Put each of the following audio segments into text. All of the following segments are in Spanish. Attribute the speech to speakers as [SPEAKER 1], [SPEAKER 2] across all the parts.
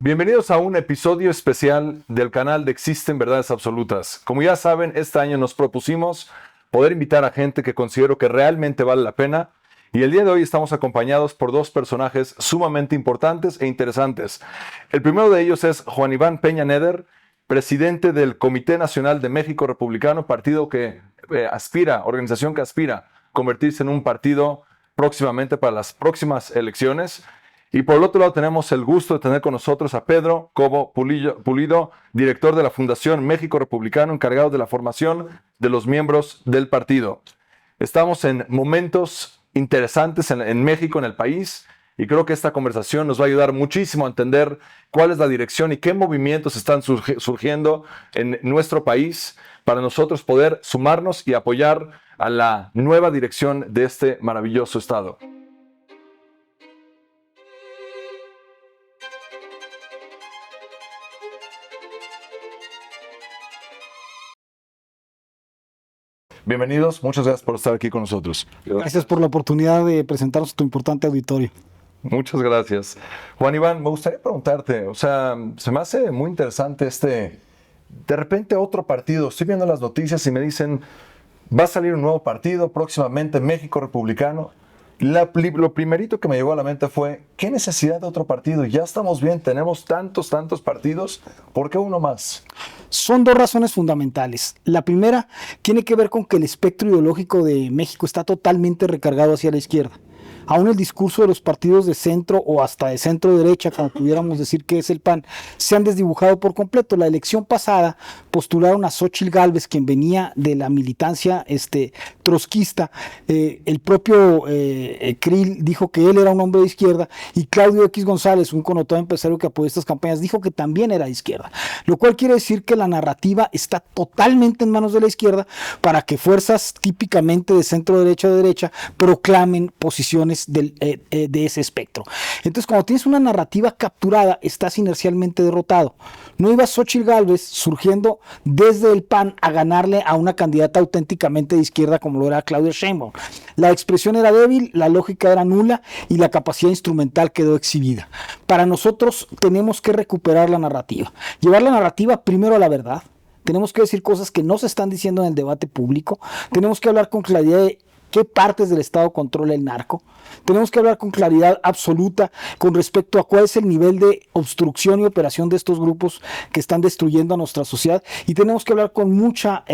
[SPEAKER 1] Bienvenidos a un episodio especial del canal de Existen Verdades Absolutas. Como ya saben, este año nos propusimos poder invitar a gente que considero que realmente vale la pena, y el día de hoy estamos acompañados por dos personajes sumamente importantes e interesantes. El primero de ellos es Juan Iván Peña Neder, presidente del Comité Nacional de México Republicano, partido que organización que aspira a convertirse en un partido próximamente para las próximas elecciones. Y por el otro lado tenemos el gusto de tener con nosotros a Pedro Cobo Pulido, director de la Fundación México Republicano, encargado de la formación de los miembros del partido. Estamos en momentos interesantes en México, en el país, y creo que esta conversación nos va a ayudar muchísimo a entender cuál es la dirección y qué movimientos están surgiendo en nuestro país para nosotros poder sumarnos y apoyar a la nueva dirección de este maravilloso estado. Bienvenidos, muchas gracias por estar aquí con nosotros.
[SPEAKER 2] Gracias por la oportunidad de presentarnos a tu importante auditorio.
[SPEAKER 1] Muchas gracias. Juan Iván, me gustaría preguntarte, se me hace muy interesante de repente otro partido, estoy viendo las noticias y me dicen, va a salir un nuevo partido próximamente, México Republicano. Lo primerito que me llegó a la mente fue, ¿qué necesidad de otro partido? Ya estamos bien, tenemos tantos partidos, ¿por qué uno más?
[SPEAKER 2] Son dos razones fundamentales. La primera tiene que ver con que el espectro ideológico de México está totalmente recargado hacia la izquierda. Aún el discurso de los partidos de centro o hasta de centro derecha, como pudiéramos decir que es el PAN, se han desdibujado por completo. La elección pasada postularon a Xóchitl Gálvez, quien venía de la militancia trotskista. El propio Krill dijo que él era un hombre de izquierda, y Claudio X González, un connotado empresario que apoyó estas campañas, dijo que también era de izquierda. Lo cual quiere decir que la narrativa está totalmente en manos de la izquierda para que fuerzas típicamente de centro derecha o derecha proclamen posiciones de ese espectro. Entonces, cuando tienes una narrativa capturada, estás inercialmente derrotado. No iba Xóchitl Gálvez surgiendo desde el PAN a ganarle a una candidata auténticamente de izquierda como lo era Claudia Sheinbaum. La expresión era débil, la lógica era nula y la capacidad instrumental quedó exhibida. Para nosotros tenemos que recuperar la narrativa. Llevar la narrativa primero a la verdad. Tenemos que decir cosas que no se están diciendo en el debate público. Tenemos que hablar con claridad de qué partes del Estado controla el narco. Tenemos que hablar con claridad absoluta con respecto a cuál es el nivel de obstrucción y operación de estos grupos que están destruyendo a nuestra sociedad, y tenemos que hablar con mucha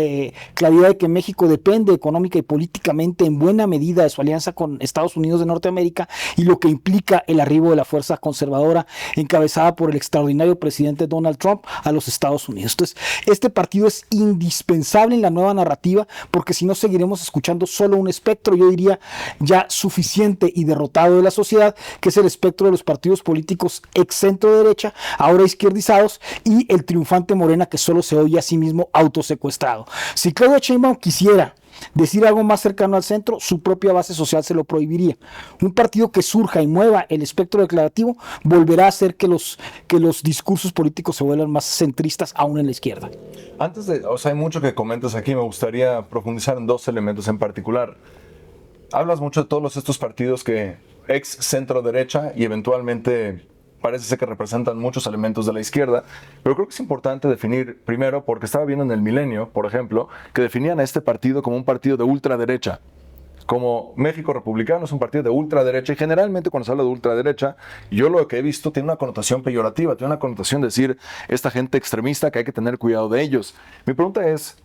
[SPEAKER 2] claridad de que México depende económica y políticamente en buena medida de su alianza con Estados Unidos de Norteamérica y lo que implica el arribo de la fuerza conservadora encabezada por el extraordinario presidente Donald Trump a los Estados Unidos. Entonces, este partido es indispensable en la nueva narrativa, porque si no seguiremos escuchando solo un espectro, yo diría ya suficiente y derrotado de la sociedad, que es el espectro de los partidos políticos ex centro derecha, ahora izquierdizados, y el triunfante Morena, que solo se oye a sí mismo autosecuestrado. Si Claudia Sheinbaum quisiera decir algo más cercano al centro, su propia base social se lo prohibiría. Un partido que surja y mueva el espectro declarativo volverá a hacer que los discursos políticos se vuelvan más centristas, aún en la izquierda.
[SPEAKER 1] Hay mucho que comentas aquí, me gustaría profundizar en dos elementos en particular. Hablas mucho de todos estos partidos que ex centro derecha y eventualmente parece ser que representan muchos elementos de la izquierda, pero creo que es importante definir primero, porque estaba viendo en el Milenio, por ejemplo, que definían a este partido como un partido de ultraderecha. Como México Republicano es un partido de ultraderecha, y generalmente cuando se habla de ultraderecha, yo lo que he visto tiene una connotación peyorativa, tiene una connotación de decir esta gente extremista que hay que tener cuidado de ellos. Mi pregunta es,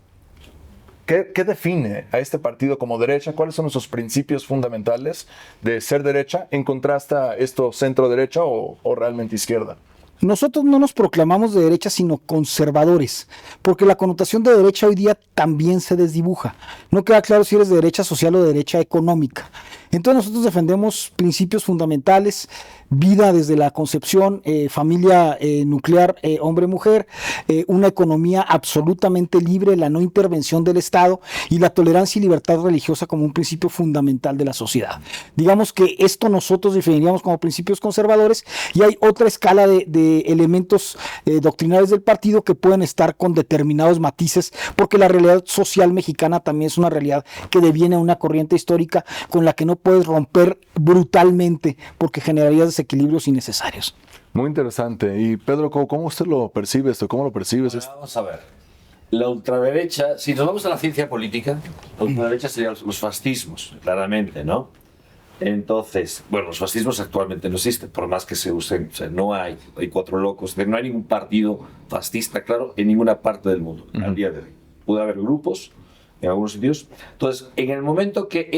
[SPEAKER 1] ¿qué define a este partido como derecha? ¿Cuáles son esos principios fundamentales de ser derecha en contraste a esto centro derecha o realmente izquierda?
[SPEAKER 2] Nosotros no nos proclamamos de derecha, sino conservadores, porque la connotación de derecha hoy día también se desdibuja. No queda claro si eres de derecha social o de derecha económica. Entonces nosotros defendemos principios fundamentales, vida desde la concepción, familia nuclear, hombre-mujer, una economía absolutamente libre, la no intervención del Estado y la tolerancia y libertad religiosa como un principio fundamental de la sociedad. Digamos que esto nosotros definiríamos como principios conservadores, y hay otra escala de elementos doctrinales del partido que pueden estar con determinados matices, porque la realidad social mexicana también es una realidad que deviene a una corriente histórica con la que no puedes romper brutalmente, porque generaría desequilibrios innecesarios.
[SPEAKER 1] Muy interesante. Y Pedro, ¿cómo usted lo percibe esto? ¿Cómo lo percibes
[SPEAKER 3] Bueno,
[SPEAKER 1] esto?
[SPEAKER 3] vamos a ver. La ultraderecha, si nos vamos a la ciencia política, la ultraderecha serían los fascismos, claramente, ¿no? Entonces, bueno, los fascismos actualmente no existen, por más que se usen, o sea, no hay 4 locos, no hay ningún partido fascista, claro, en ninguna parte del mundo, al día de hoy. Puede haber grupos en algunos sitios. Entonces, en el momento que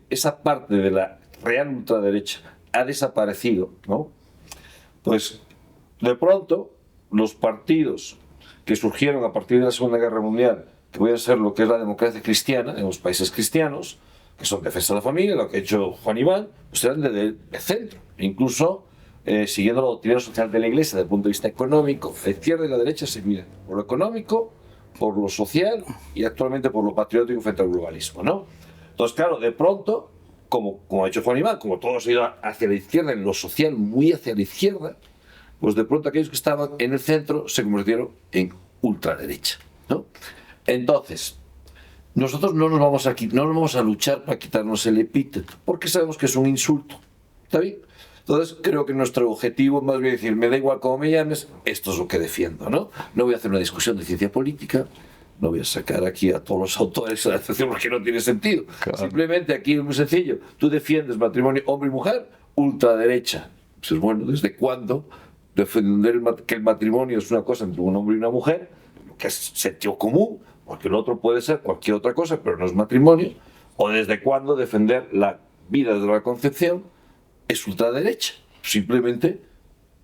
[SPEAKER 3] esa parte de la real ultraderecha ha desaparecido, ¿no? Pues, de pronto, los partidos que surgieron a partir de la Segunda Guerra Mundial, que voy a ser lo que es la democracia cristiana en los países cristianos, que son defensa de la familia, lo que ha hecho Juan Iván, pues eran de centro, incluso siguiendo la doctrina social de la Iglesia desde el punto de vista económico. La izquierda y la derecha se miran por lo económico, por lo social y actualmente por lo patriótico frente al globalismo, ¿no? Entonces, claro, de pronto, como ha hecho Juan Iván, como todos han ido hacia la izquierda, en lo social muy hacia la izquierda, pues de pronto aquellos que estaban en el centro se convirtieron en ultraderecha, ¿no? Entonces, nosotros no nos vamos a luchar para quitarnos el epíteto, porque sabemos que es un insulto, ¿está bien? Entonces, creo que nuestro objetivo es más bien decir, me da igual cómo me llames, esto es lo que defiendo, ¿no? No voy a hacer una discusión de ciencia política, no voy a sacar aquí a todos los autores a la atención porque no tiene sentido. Claro. Simplemente aquí es muy sencillo, tú defiendes matrimonio hombre y mujer, ultraderecha. Pues bueno, ¿desde cuándo defender que el matrimonio es una cosa entre un hombre y una mujer, que es sentido común, porque el otro puede ser cualquier otra cosa, pero no es matrimonio? ¿O desde cuándo defender la vida desde la concepción es ultraderecha? Simplemente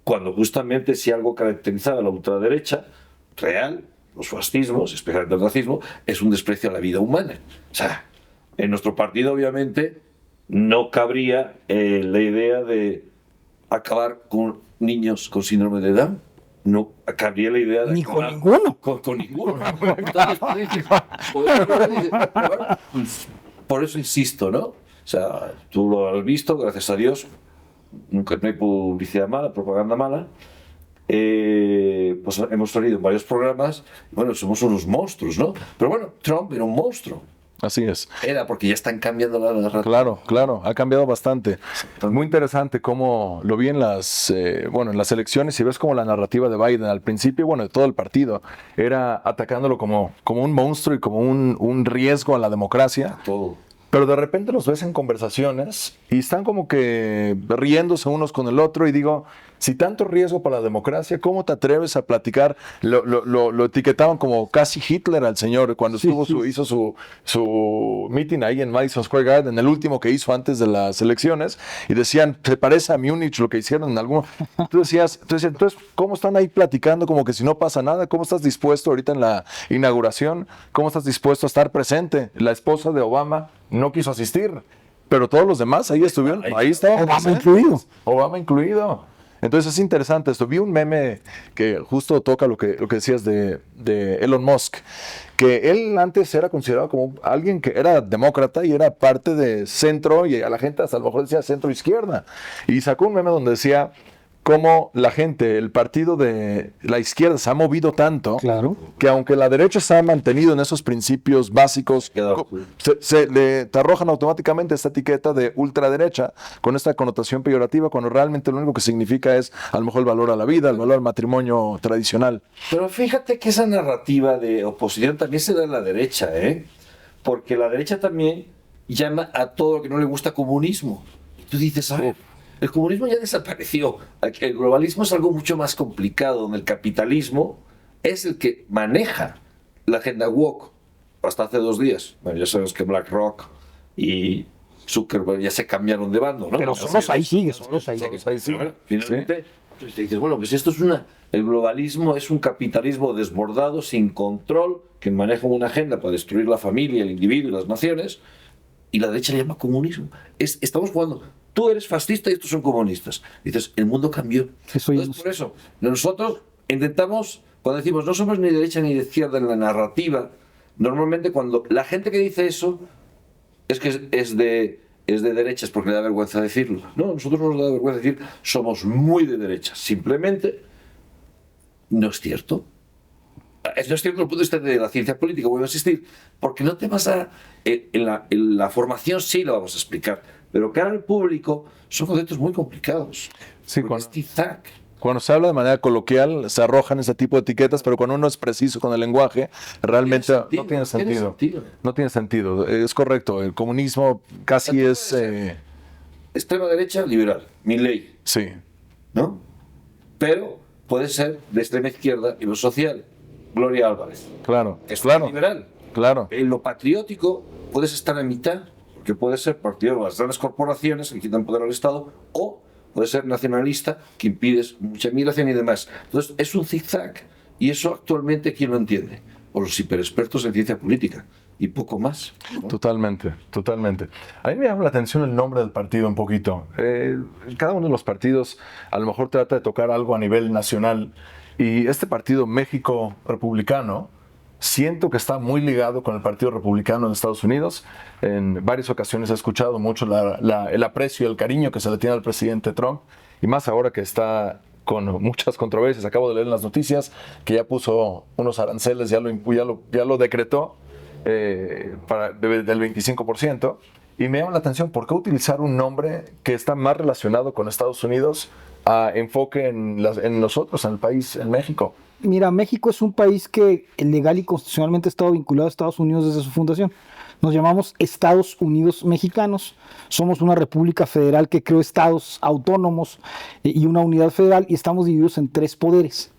[SPEAKER 3] cuando justamente si algo caracterizaba a la ultraderecha real, los fascismos, especialmente el racismo, es un desprecio a la vida humana. O sea, en nuestro partido obviamente no cabría la idea de acabar con niños con síndrome de Down. No cabría la idea de
[SPEAKER 2] ni con ninguno.
[SPEAKER 3] Con ninguno. Entonces, por eso insisto, ¿no? O sea, tú lo has visto, gracias a Dios, nunca no hay publicidad mala, propaganda mala. Pues hemos salido en varios programas. Bueno, somos unos monstruos, ¿no? Pero bueno, Trump era un monstruo.
[SPEAKER 1] Así es.
[SPEAKER 3] Era porque ya están cambiando la narrativa.
[SPEAKER 1] Claro, ha cambiado bastante. Muy interesante cómo lo vi en las elecciones y ves como la narrativa de Biden al principio, bueno, de todo el partido, era atacándolo como un monstruo y como un riesgo a la democracia.
[SPEAKER 3] Todo.
[SPEAKER 1] Pero de repente los ves en conversaciones y están como que riéndose unos con el otro y digo, si tanto riesgo para la democracia, ¿cómo te atreves a platicar? Lo etiquetaban como casi Hitler al señor cuando hizo su meeting ahí en Madison Square Garden, el último que hizo antes de las elecciones, y decían, se parece a Múnich lo que hicieron en algún... Tú decías, entonces, ¿cómo están ahí platicando como que si no pasa nada? ¿Cómo estás dispuesto ahorita en la inauguración? ¿Cómo estás dispuesto a estar presente? La esposa de Obama no quiso asistir, pero todos los demás ahí estuvieron, ahí estaban. Obama incluido. Entonces es interesante esto. Vi un meme que justo toca lo que decías de Elon Musk, que él antes era considerado como alguien que era demócrata y era parte de centro, y a la gente hasta a lo mejor decía centro izquierda, y sacó un meme donde decía cómo la gente, el partido de la izquierda se ha movido tanto,
[SPEAKER 2] claro,
[SPEAKER 1] que aunque la derecha se ha mantenido en esos principios básicos, te arrojan automáticamente esta etiqueta de ultraderecha con esta connotación peyorativa, cuando realmente lo único que significa es a lo mejor el valor a la vida, el valor al matrimonio tradicional.
[SPEAKER 3] Pero fíjate que esa narrativa de oposición también se da en la derecha, porque la derecha también llama a todo lo que no le gusta comunismo. Y tú dices, a ver, el comunismo ya desapareció. El globalismo es algo mucho más complicado, donde el capitalismo es el que maneja la agenda woke. Hasta hace 2 días. Bueno, ya sabes que BlackRock y Zuckerberg ya se cambiaron de bando, ¿no?
[SPEAKER 2] Pero solos ahí sigue, solos ahí.
[SPEAKER 3] Bueno, finalmente, entonces te dices, bueno, pues esto es el globalismo es un capitalismo desbordado, sin control, que maneja una agenda para destruir la familia, el individuo y las naciones, y la derecha le llama comunismo. Estamos jugando. Tú eres fascista y estos son comunistas. Dices, el mundo cambió. Entonces, por eso, nosotros intentamos, cuando decimos no somos ni de derecha ni de izquierda en la narrativa, normalmente cuando la gente que dice eso es que es de derechas porque le da vergüenza decirlo. No, a nosotros no nos da vergüenza decir somos muy de derechas. Simplemente no es cierto. Eso es cierto desde el punto de vista de la ciencia política, voy a insistir, porque no te vas a... en la formación sí lo vamos a explicar, pero cara al público son conceptos muy complicados.
[SPEAKER 1] Sí,
[SPEAKER 3] Porque es zigzag.
[SPEAKER 1] cuando se habla de manera coloquial, se arrojan ese tipo de etiquetas, pero cuando uno es preciso con el lenguaje, realmente no tiene sentido. No tiene sentido. Es correcto. El comunismo casi es...
[SPEAKER 3] Extrema derecha, liberal, Milei,
[SPEAKER 1] sí,
[SPEAKER 3] ¿no? Pero puede ser de extrema izquierda y lo social, Gloria Álvarez.
[SPEAKER 1] claro.
[SPEAKER 3] Es
[SPEAKER 1] Claro.
[SPEAKER 3] liberal.
[SPEAKER 1] Claro.
[SPEAKER 3] En lo patriótico puedes estar a mitad, porque puede ser partidario de las grandes corporaciones que quitan poder al Estado, o puede ser nacionalista, que impides mucha migración y demás. Entonces, es un zigzag. Y eso actualmente, ¿quién lo entiende? Por los hiperexpertos en ciencia política. Y poco más, ¿no?
[SPEAKER 1] Totalmente, totalmente. A mí me llama la atención el nombre del partido un poquito. Cada uno de los partidos a lo mejor trata de tocar algo a nivel nacional. Y este partido México Republicano, siento que está muy ligado con el Partido Republicano de Estados Unidos. En varias ocasiones he escuchado mucho el aprecio y el cariño que se le tiene al presidente Trump. Y más ahora que está con muchas controversias. Acabo de leer en las noticias que ya puso unos aranceles, ya lo decretó. Del 25%, y me llama la atención por qué utilizar un nombre que está más relacionado con Estados Unidos a enfoque en nosotros, en el país, en México.
[SPEAKER 2] Mira, México es un país que legal y constitucionalmente ha estado vinculado a Estados Unidos desde su fundación. Nos llamamos Estados Unidos Mexicanos. Somos una república federal que creó estados autónomos y una unidad federal, y estamos divididos en 3 poderes.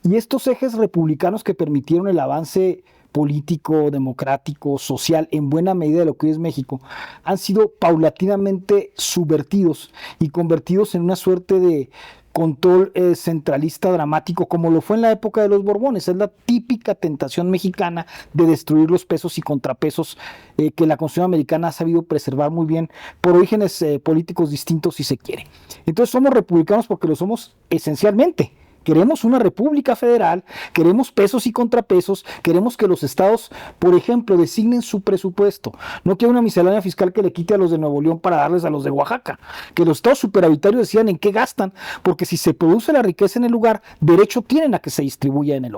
[SPEAKER 2] Y estos ejes republicanos que permitieron el avance político, democrático, social, en buena medida de lo que hoy es México, han sido paulatinamente subvertidos y convertidos en una suerte de control centralista dramático, como lo fue en la época de los Borbones. Es la típica tentación mexicana de destruir los pesos y contrapesos que la Constitución americana ha sabido preservar muy bien por orígenes políticos distintos, si se quiere. Entonces somos republicanos porque lo somos esencialmente. Queremos una república federal, queremos pesos y contrapesos, queremos que los estados, por ejemplo, designen su presupuesto. No quiero una miscelánea fiscal que le quite a los de Nuevo León para darles a los de Oaxaca. Que los estados superavitarios decidan en qué gastan, porque si se produce la riqueza en el lugar, derecho tienen a que se distribuya en el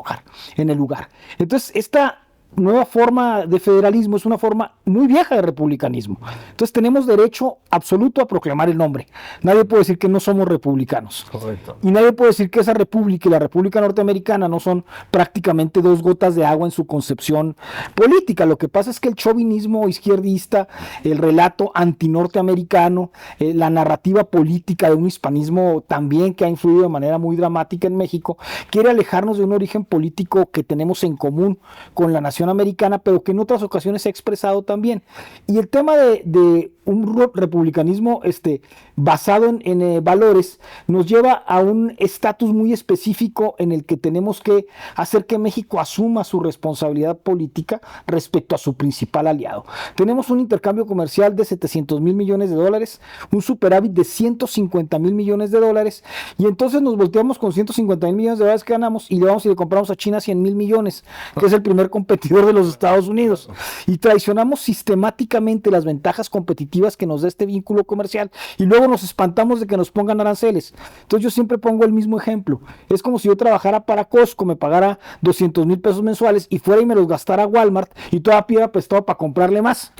[SPEAKER 2] lugar. Entonces, esta nueva forma de federalismo es una forma muy vieja de republicanismo. Entonces tenemos derecho absoluto a proclamar el nombre. Nadie puede decir que no somos republicanos.
[SPEAKER 1] Correcto.
[SPEAKER 2] Y nadie puede decir que esa república y la república norteamericana no son prácticamente 2 gotas de agua en su concepción política. Lo que pasa es que el chauvinismo izquierdista, el relato antinorteamericano, la narrativa política de un hispanismo también que ha influido de manera muy dramática en México, quiere alejarnos de un origen político que tenemos en común con la nación americana, pero que en otras ocasiones se ha expresado también. Y el tema de un republicanismo basado en valores nos lleva a un estatus muy específico en el que tenemos que hacer que México asuma su responsabilidad política respecto a su principal aliado. Tenemos un intercambio comercial de 700,000 millones de dólares, un superávit de 150,000 millones de dólares, y entonces nos volteamos con 150,000 millones de dólares que ganamos y le vamos y le compramos a China 100,000 millones, que es el primer competidor de los Estados Unidos, y traicionamos sistemáticamente las ventajas competitivas que nos da este vínculo comercial, y luego nos espantamos de que nos pongan aranceles. Entonces yo siempre pongo el mismo ejemplo. Es como si yo trabajara para Costco, me pagara 200,000 pesos mensuales y fuera y me los gastara a Walmart y todavía pidiera prestado para comprarle más.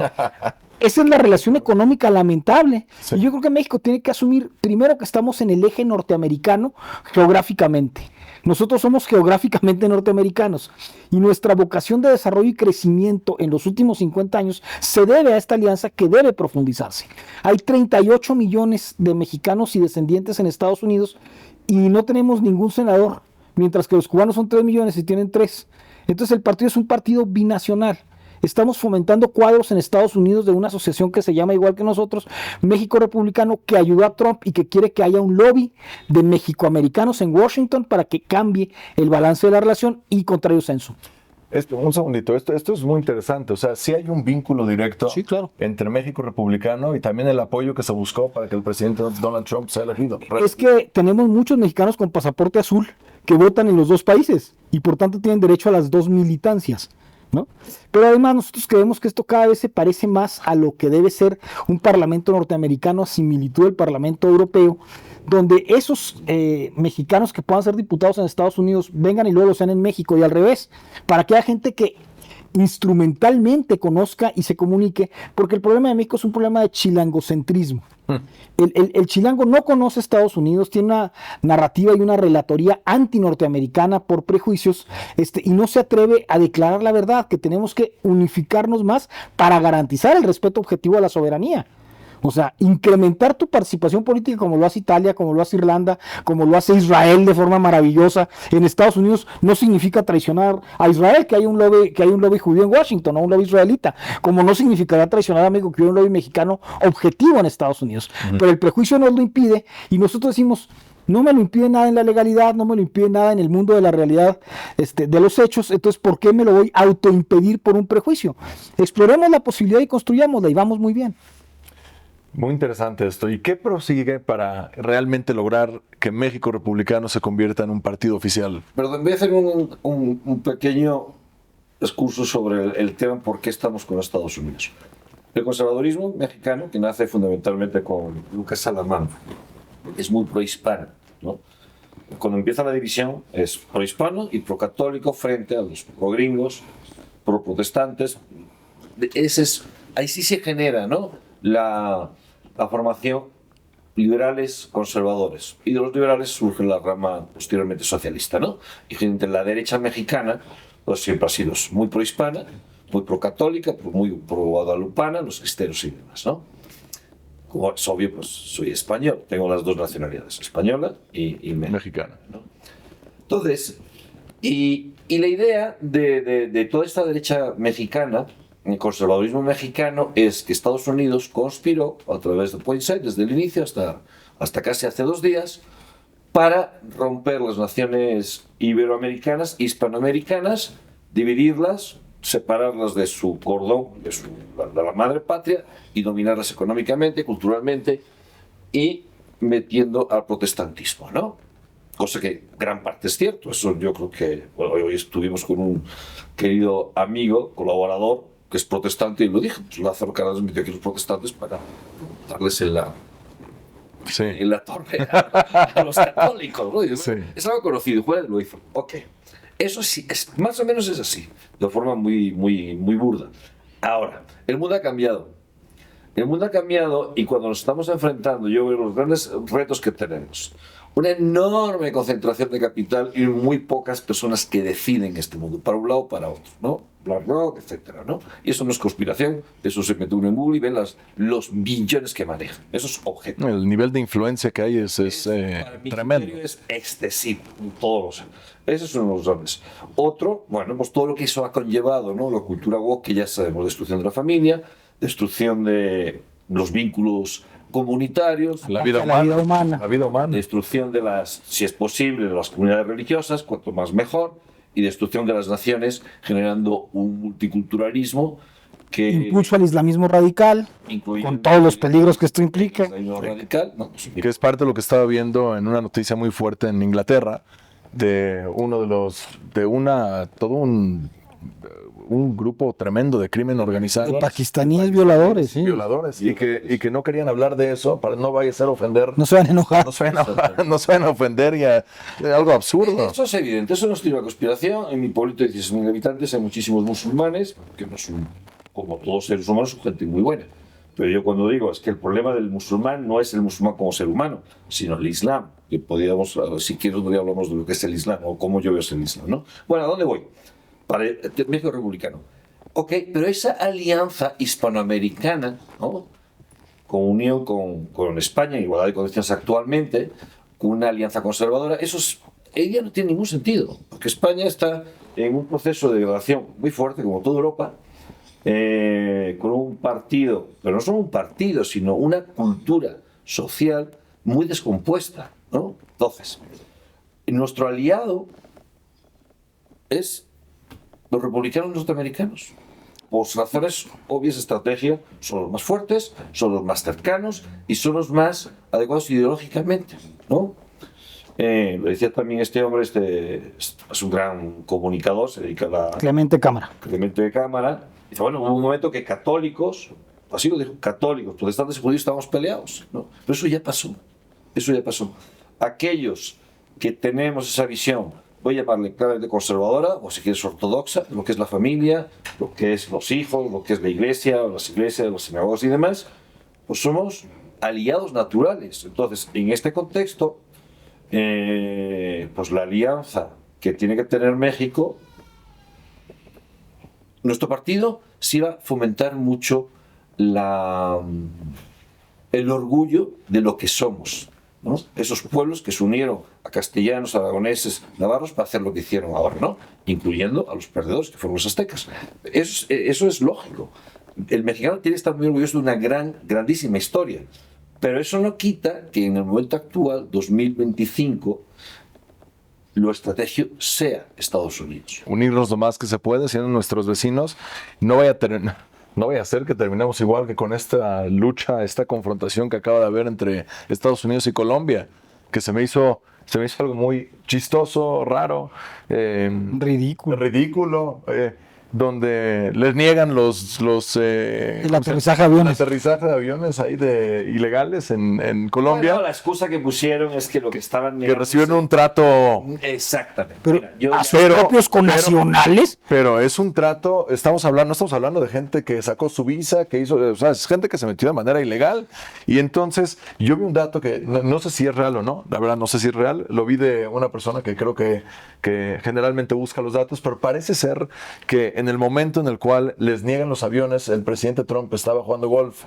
[SPEAKER 2] Esa es la relación económica lamentable. Sí. Y yo creo que México tiene que asumir primero que estamos en el eje norteamericano geográficamente. Nosotros somos geográficamente norteamericanos y nuestra vocación de desarrollo y crecimiento en los últimos 50 años se debe a esta alianza que debe profundizarse. Hay 38 millones de mexicanos y descendientes en Estados Unidos y no tenemos ningún senador, mientras que los cubanos son 3 millones y tienen 3. Entonces el partido es un partido binacional. Estamos fomentando cuadros en Estados Unidos de una asociación que se llama igual que nosotros, México Republicano, que ayudó a Trump y que quiere que haya un lobby de mexicoamericanos en Washington para que cambie el balance de la relación y contrario censo.
[SPEAKER 1] Un segundito, esto es muy interesante. O sea, sí hay un vínculo directo,
[SPEAKER 2] sí, claro,
[SPEAKER 1] entre México Republicano y también el apoyo que se buscó para que el presidente Donald Trump sea elegido.
[SPEAKER 2] Es que tenemos muchos mexicanos con pasaporte azul que votan en los 2 países y por tanto tienen derecho a las 2 militancias. ¿no? Pero además nosotros creemos que esto cada vez se parece más a lo que debe ser un parlamento norteamericano a similitud del parlamento europeo, donde esos mexicanos que puedan ser diputados en Estados Unidos vengan y luego lo sean en México y al revés, para que haya gente que instrumentalmente conozca y se comunique, porque el problema de México es un problema de chilangocentrismo. El chilango no conoce Estados Unidos, tiene una narrativa y una relatoría anti-norteamericana por prejuicios, y no se atreve a declarar la verdad, que tenemos que unificarnos más para garantizar el respeto objetivo a la soberanía. O sea, incrementar tu participación política como lo hace Italia, como lo hace Irlanda, como lo hace Israel de forma maravillosa en Estados Unidos, no significa traicionar a Israel, que hay un lobby judío en Washington, no un lobby israelita, como no significará traicionar a México, que hay un lobby mexicano objetivo en Estados Unidos. Pero el prejuicio nos lo impide y nosotros decimos, no me lo impide nada en la legalidad, no me lo impide nada en el mundo de la realidad de los hechos, entonces ¿por qué me lo voy a autoimpedir por un prejuicio? Exploremos la posibilidad y construyámosla y vamos muy bien.
[SPEAKER 1] Muy interesante esto. ¿Y qué prosigue para realmente lograr que México Republicano se convierta en un partido oficial?
[SPEAKER 3] Perdón, voy a hacer un pequeño excurso sobre el tema por qué estamos con Estados Unidos. El conservadurismo mexicano, que nace fundamentalmente con Lucas Salamán, es muy prohispano, ¿no? Cuando empieza la división es prohispano y procatólico frente a los progringos, protestantes. Ahí sí se genera, ¿no?, la formación liberales conservadores, y de los liberales surge la rama posteriormente socialista, ¿no? Y entre la derecha mexicana pues siempre ha sido muy prohispana, muy procatólica, muy pro guadalupana, los cristeros y demás, ¿no? Como es obvio, pues soy español, tengo las dos nacionalidades, española y mexicana, ¿no? Entonces, y la idea de toda esta derecha mexicana, el conservadurismo mexicano, es que Estados Unidos conspiró a través de Poinsett desde el inicio hasta casi hace 2 días para romper las naciones iberoamericanas, hispanoamericanas, dividirlas, separarlas de su cordón, de la madre patria, y dominarlas económicamente, culturalmente, y metiendo al protestantismo, ¿no? Cosa que gran parte es cierto. Eso yo creo que hoy estuvimos con un querido amigo, colaborador, que es protestante, y lo dijo, pues Lázaro Cárdenas metió aquí los protestantes para darles en la torre a los católicos, ¿no? Sí. Es algo conocido, Juárez lo hizo. Ok, eso sí, más o menos es así, de forma muy, muy, muy burda. Ahora, el mundo ha cambiado. El mundo ha cambiado, y cuando nos estamos enfrentando, yo veo los grandes retos que tenemos. Una enorme concentración de capital y muy pocas personas que deciden este mundo, para un lado o para otro, ¿no? BlackRock, etcétera, ¿no? Y eso no es conspiración, eso se mete uno en Google y ve los billones que manejan. Eso es objetivo.
[SPEAKER 1] El nivel de influencia que hay es tremendo.
[SPEAKER 3] Es excesivo, todos. Ese es uno de los grandes. Otro, bueno, pues todo lo que eso ha conllevado, ¿no? La cultura woke, que ya sabemos, destrucción de la familia, destrucción de los vínculos comunitarios,
[SPEAKER 1] la vida humana,
[SPEAKER 3] destrucción de si es posible, de las comunidades religiosas, cuanto más mejor, y destrucción de las naciones, generando un multiculturalismo que
[SPEAKER 2] impulso al islamismo radical, con todos los peligros que esto implica.
[SPEAKER 3] Radical, no, pues,
[SPEAKER 1] que es parte de lo que estaba viendo en una noticia muy fuerte en Inglaterra, de un grupo tremendo de crimen organizado.
[SPEAKER 2] De pakistaníes violadores, sí.
[SPEAKER 1] Violadores. Y que no querían hablar de eso para no vaya a ser ofender.
[SPEAKER 2] No se van a enojar.
[SPEAKER 1] No se van a ofender y algo absurdo.
[SPEAKER 3] Eso es evidente, eso no es una conspiración. En mi pueblo de 16.000 habitantes hay muchísimos musulmanes, que no son, como todos seres humanos, son gente muy buena. Pero yo cuando digo es que el problema del musulmán no es el musulmán como ser humano, sino el Islam. Que podríamos, si quieres, hablamos de lo que es el Islam o cómo yo veo el Islam, ¿no? Bueno, ¿a dónde voy? Para el México republicano. Ok, pero esa alianza hispanoamericana, ¿no?, con unión con España, en igualdad de condiciones actualmente, con una alianza conservadora, ella no tiene ningún sentido, porque España está en un proceso de degradación muy fuerte, como toda Europa, con un partido, pero no solo un partido, sino una cultura social muy descompuesta, ¿no? Entonces, nuestro aliado es los republicanos norteamericanos. Por razones obvias de estrategia, son los más fuertes, son los más cercanos y son los más adecuados ideológicamente, ¿no? Lo decía también este hombre, es un gran comunicador, se dedica a la
[SPEAKER 2] Clemente Cámara.
[SPEAKER 3] Clemente de Cámara. Dice, bueno, hubo un momento que católicos, así lo dijo, católicos, protestantes y judíos estábamos peleados, ¿no? Pero eso ya pasó, eso ya pasó. Aquellos que tenemos esa visión, voy a llamarle claramente conservadora, o si quieres ortodoxa, lo que es la familia, lo que es los hijos, lo que es la iglesia, las iglesias, los sinagogas y demás, pues somos aliados naturales. Entonces, en este contexto, pues la alianza que tiene que tener México, nuestro partido sí va a fomentar mucho el orgullo de lo que somos, ¿no? Esos pueblos que se unieron a castellanos, aragoneses, navarros para hacer lo que hicieron ahora, ¿no? Incluyendo a los perdedores que fueron los aztecas. Eso es lógico. El mexicano tiene que estar muy orgulloso de una grandísima historia. Pero eso no quita que en el momento actual, 2025, lo estratégico sea Estados Unidos.
[SPEAKER 1] Unirnos lo más que se puede, siendo nuestros vecinos. No vaya a ser que terminemos igual que con esta lucha, esta confrontación que acaba de haber entre Estados Unidos y Colombia, que se me hizo algo muy chistoso, raro, ridículo, donde les niegan
[SPEAKER 2] el aterrizaje de aviones.
[SPEAKER 1] El aterrizaje de aviones ahí ilegales en Colombia.
[SPEAKER 3] Bueno, la excusa que pusieron es que lo que estaban
[SPEAKER 1] que reciben un trato.
[SPEAKER 3] Exactamente.
[SPEAKER 2] Pero
[SPEAKER 3] Mira,
[SPEAKER 2] a sus propios connacionales.
[SPEAKER 1] Pero es un trato, no estamos hablando de gente que sacó su visa, que hizo, o sea, es gente que se metió de manera ilegal. Y entonces yo vi un dato que no sé si es real o no, la verdad no sé si es real, lo vi de una persona que creo que generalmente busca los datos, pero parece ser que en el momento en el cual les niegan los aviones, el presidente Trump estaba jugando golf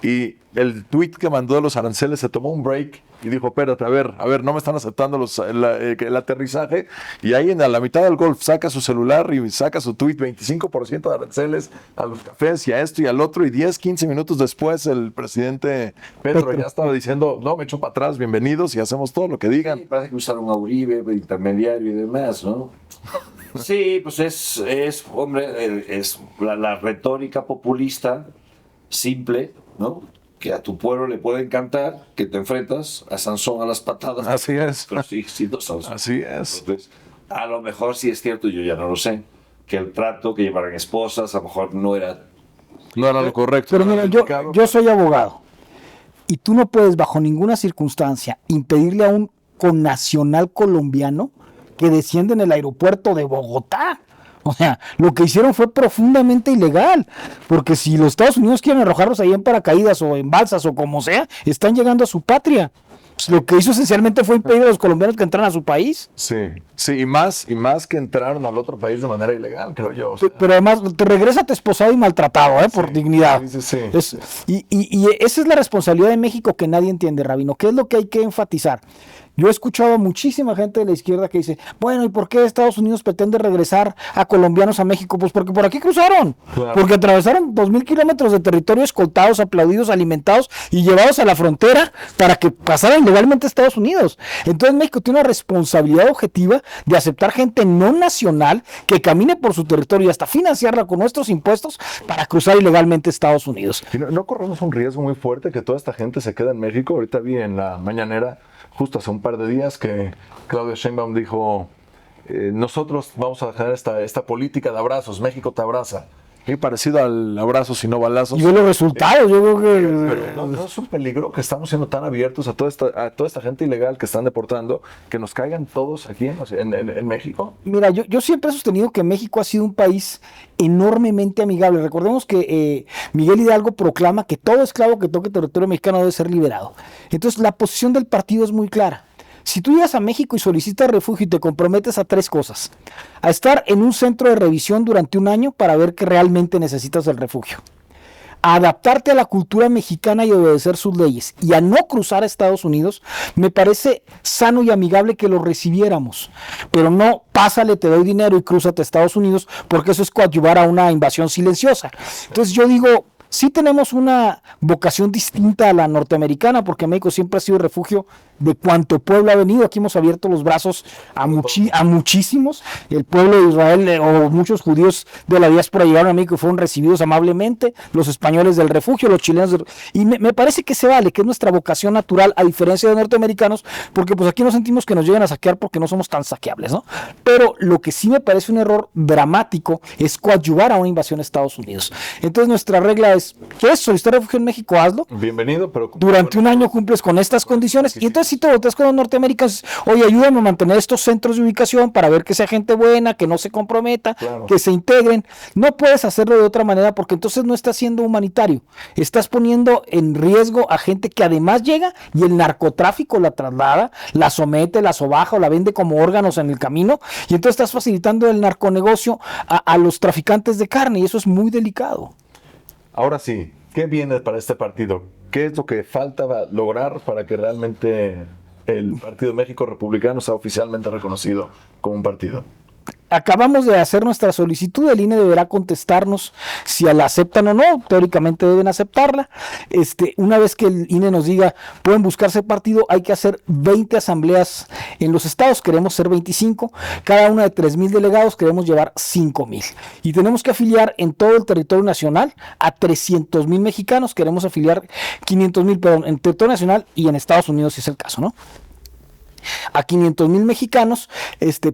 [SPEAKER 1] y el tweet que mandó de los aranceles se tomó un break y dijo, espérate, a ver, no me están aceptando el aterrizaje. Y ahí a la mitad del golf saca su celular y saca su tweet, 25% de aranceles a los cafés y a esto y al otro. Y 10, 15 minutos después el presidente Petro ya estaba diciendo, no, me echo para atrás, bienvenidos y hacemos todo lo que digan.
[SPEAKER 3] Sí, parece que usaron a Uribe, intermediario y demás, ¿no? Sí, pues es la retórica populista simple, ¿no? Que a tu pueblo le puede encantar, que te enfrentas a Sansón a las patadas.
[SPEAKER 1] Así es.
[SPEAKER 3] Pero sí, siendo Sansón.
[SPEAKER 1] Así es.
[SPEAKER 3] Entonces, a lo mejor sí es cierto, yo ya no lo sé, que el trato que llevaran esposas a lo mejor no era
[SPEAKER 1] lo correcto.
[SPEAKER 2] Pero mira, yo soy abogado y tú no puedes bajo ninguna circunstancia impedirle a un connacional colombiano que desciende en el aeropuerto de Bogotá. O sea, lo que hicieron fue profundamente ilegal, porque si los Estados Unidos quieren arrojarlos ahí en paracaídas o en balsas o como sea, están llegando a su patria. Pues lo que hizo esencialmente fue impedir a los colombianos que entraran a su país.
[SPEAKER 1] Sí, y más que entraron al otro país de manera ilegal, creo yo. O sea.
[SPEAKER 2] Pero además te regrésate esposado y maltratado, por dignidad.
[SPEAKER 1] Sí.
[SPEAKER 2] Y esa es la responsabilidad de México que nadie entiende, Rabino. ¿Qué es lo que hay que enfatizar? Yo he escuchado a muchísima gente de la izquierda que dice, bueno, ¿y por qué Estados Unidos pretende regresar a colombianos a México? Pues porque por aquí cruzaron,
[SPEAKER 1] claro.
[SPEAKER 2] Porque atravesaron 2,000 kilómetros de territorio escoltados, aplaudidos, alimentados y llevados a la frontera para que pasaran ilegalmente a Estados Unidos. Entonces México tiene una responsabilidad objetiva de aceptar gente no nacional que camine por su territorio y hasta financiarla con nuestros impuestos para cruzar ilegalmente a Estados Unidos.
[SPEAKER 1] ¿No corremos un riesgo muy fuerte que toda esta gente se quede en México? Ahorita vi en la mañanera justo hace un par de días que Claudia Sheinbaum dijo, nosotros vamos a dejar esta política de abrazos, México te abraza. Muy parecido al abrazo sin no balazos.
[SPEAKER 2] Y ve los resultados, yo creo que...
[SPEAKER 1] Pero no es un peligro que estamos siendo tan abiertos a toda esta gente ilegal que están deportando, que nos caigan todos aquí en México.
[SPEAKER 2] Mira, yo siempre he sostenido que México ha sido un país enormemente amigable. Recordemos que Miguel Hidalgo proclama que todo esclavo que toque territorio mexicano debe ser liberado. Entonces la posición del partido es muy clara. Si tú llegas a México y solicitas refugio y te comprometes a 3 cosas: a estar en un centro de revisión durante 1 año para ver que realmente necesitas el refugio, a adaptarte a la cultura mexicana y obedecer sus leyes, y a no cruzar a Estados Unidos, me parece sano y amigable que lo recibiéramos. Pero no, pásale, te doy dinero y crúzate a Estados Unidos, porque eso es coadyuvar a una invasión silenciosa. Entonces yo digo, Sí tenemos una vocación distinta a la norteamericana, porque México siempre ha sido refugio de cuanto pueblo ha venido. Aquí hemos abierto los brazos a muchísimos. El pueblo de Israel o muchos judíos de la diáspora llegaron a México y fueron recibidos amablemente, los españoles del refugio, los chilenos y me parece que se vale, que es nuestra vocación natural, a diferencia de norteamericanos, porque pues aquí no sentimos que nos lleguen a saquear porque no somos tan saqueables, ¿no? Pero lo que sí me parece un error dramático es coadyuvar a una invasión a Estados Unidos. Entonces nuestra regla es, ¿quieres solicitar refugio en México? Hazlo.
[SPEAKER 1] Bienvenido, pero
[SPEAKER 2] Durante un año cumples con estas condiciones. Y entonces si te volteas con los norteamericanos, oye, ayúdame a mantener estos centros de ubicación para ver que sea gente buena, que no se comprometa,
[SPEAKER 1] claro,
[SPEAKER 2] que se integren. No puedes hacerlo de otra manera porque entonces no estás siendo humanitario. Estás poniendo en riesgo a gente que además llega y el narcotráfico la traslada, la somete, la sobaja o la vende como órganos en el camino. Y entonces estás facilitando el narconegocio a los traficantes de carne y eso es muy delicado.
[SPEAKER 1] Ahora sí, ¿qué viene para este partido? ¿Qué es lo que falta lograr para que realmente el Partido México Republicano sea oficialmente reconocido como un partido?
[SPEAKER 2] Acabamos de hacer nuestra solicitud, el INE deberá contestarnos si la aceptan o no, teóricamente deben aceptarla. Una vez que el INE nos diga, pueden buscarse partido, hay que hacer 20 asambleas en los estados, queremos ser 25, cada una de 3,000 delegados, queremos llevar 5,000. Y tenemos que afiliar en todo el territorio nacional a 300,000 mexicanos, queremos afiliar 500,000, perdón, en territorio nacional y en Estados Unidos si es el caso, ¿no? A 500,000 mexicanos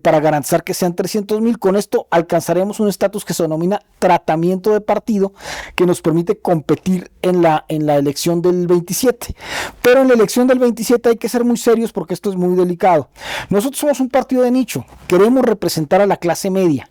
[SPEAKER 2] para garantizar que sean 300,000. Con esto alcanzaremos un estatus que se denomina tratamiento de partido, que nos permite competir en la elección del 27. Pero en la elección del 27 hay que ser muy serios porque esto es muy delicado. Nosotros somos un partido de nicho, queremos representar a la clase media.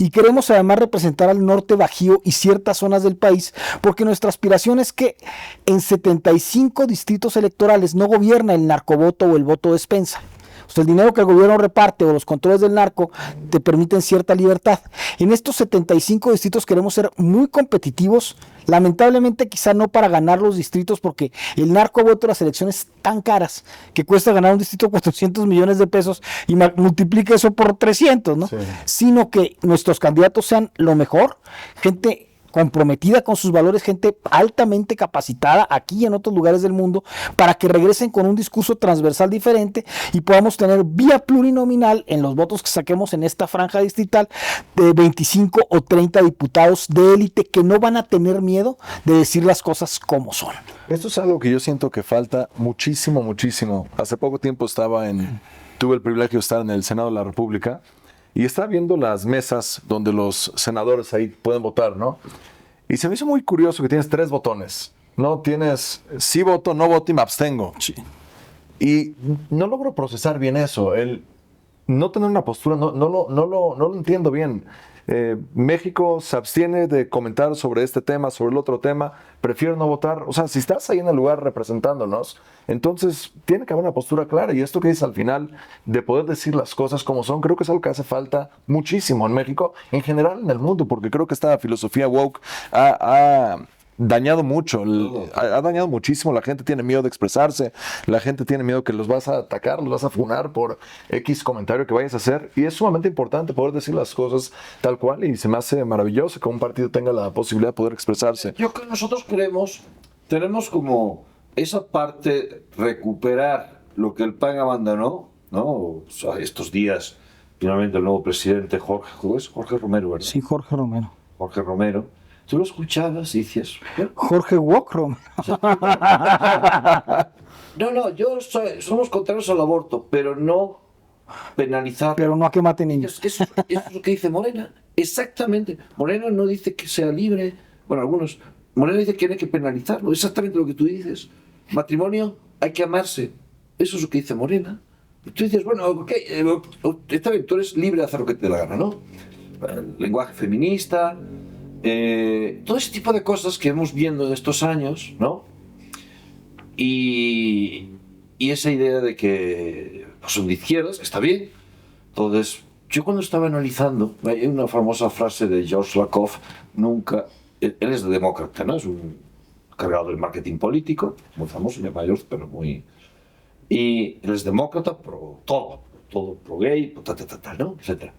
[SPEAKER 2] Y queremos además representar al norte bajío y ciertas zonas del país, porque nuestra aspiración es que en 75 distritos electorales no gobierna el narcovoto o el voto despensa. O sea, el dinero que el gobierno reparte o los controles del narco te permiten cierta libertad. En estos 75 distritos queremos ser muy competitivos, lamentablemente quizá no para ganar los distritos, porque el narcovoto, las elecciones tan caras, que cuesta ganar un distrito 400 millones de pesos y multiplica eso por 300, ¿no? Sí. Sino que nuestros candidatos sean lo mejor, gente comprometida con sus valores, gente altamente capacitada aquí y en otros lugares del mundo, para que regresen con un discurso transversal diferente y podamos tener vía plurinominal en los votos que saquemos en esta franja distrital de 25 o 30 diputados de élite que no van a tener miedo de decir las cosas como son.
[SPEAKER 1] Esto es algo que yo siento que falta muchísimo, muchísimo. Hace poco tiempo tuve el privilegio de estar en el Senado de la República y estaba viendo las mesas donde los senadores ahí pueden votar, ¿no? Y se me hizo muy curioso que tienes 3 botones, ¿no? Tienes sí voto, no voto y me abstengo. Sí. Y no logro procesar bien eso. El no tener una postura, no lo entiendo bien. México se abstiene de comentar sobre este tema, sobre el otro tema, prefiero no votar. O sea, si estás ahí en el lugar representándonos, entonces tiene que haber una postura clara. Y esto que dices al final, de poder decir las cosas como son, creo que es algo que hace falta muchísimo en México, en general en el mundo, porque creo que esta filosofía woke ha dañado mucho, ha dañado muchísimo. La gente tiene miedo de expresarse, la gente tiene miedo que los vas a atacar, los vas a funar por X comentario que vayas a hacer, y es sumamente importante poder decir las cosas tal cual, y se me hace maravilloso que un partido tenga la posibilidad de poder expresarse.
[SPEAKER 3] Yo creo que nosotros tenemos como esa parte, recuperar lo que el PAN abandonó, ¿no? O sea, estos días, finalmente el nuevo presidente Jorge Romero, ¿verdad?
[SPEAKER 2] Sí, Jorge Romero.
[SPEAKER 3] Jorge Romero. Tú lo escuchabas y decías...
[SPEAKER 2] Jorge Wokrom.
[SPEAKER 3] Somos contrarios al aborto, pero no penalizar.
[SPEAKER 2] Pero no a que maten niños.
[SPEAKER 3] Eso es lo que dice Morena. Exactamente. Morena no dice que sea libre. Bueno, algunos. Morena dice que hay que penalizarlo. Exactamente lo que tú dices. Matrimonio, hay que amarse. Eso es lo que dice Morena. Y tú dices, bueno, ok, está bien, tú eres libre de hacer lo que te dé la gana, ¿no? El lenguaje feminista... todo ese tipo de cosas que hemos viendo en estos años, ¿no? Y esa idea de que pues, son de izquierdas, que está bien. Entonces, yo cuando estaba analizando, hay una famosa frase de George Lakoff, él es demócrata, ¿no? Es un cargado del marketing político, muy famoso, ya mayor, pero muy... Y él es demócrata, todo pro gay, ¿no? Etcétera.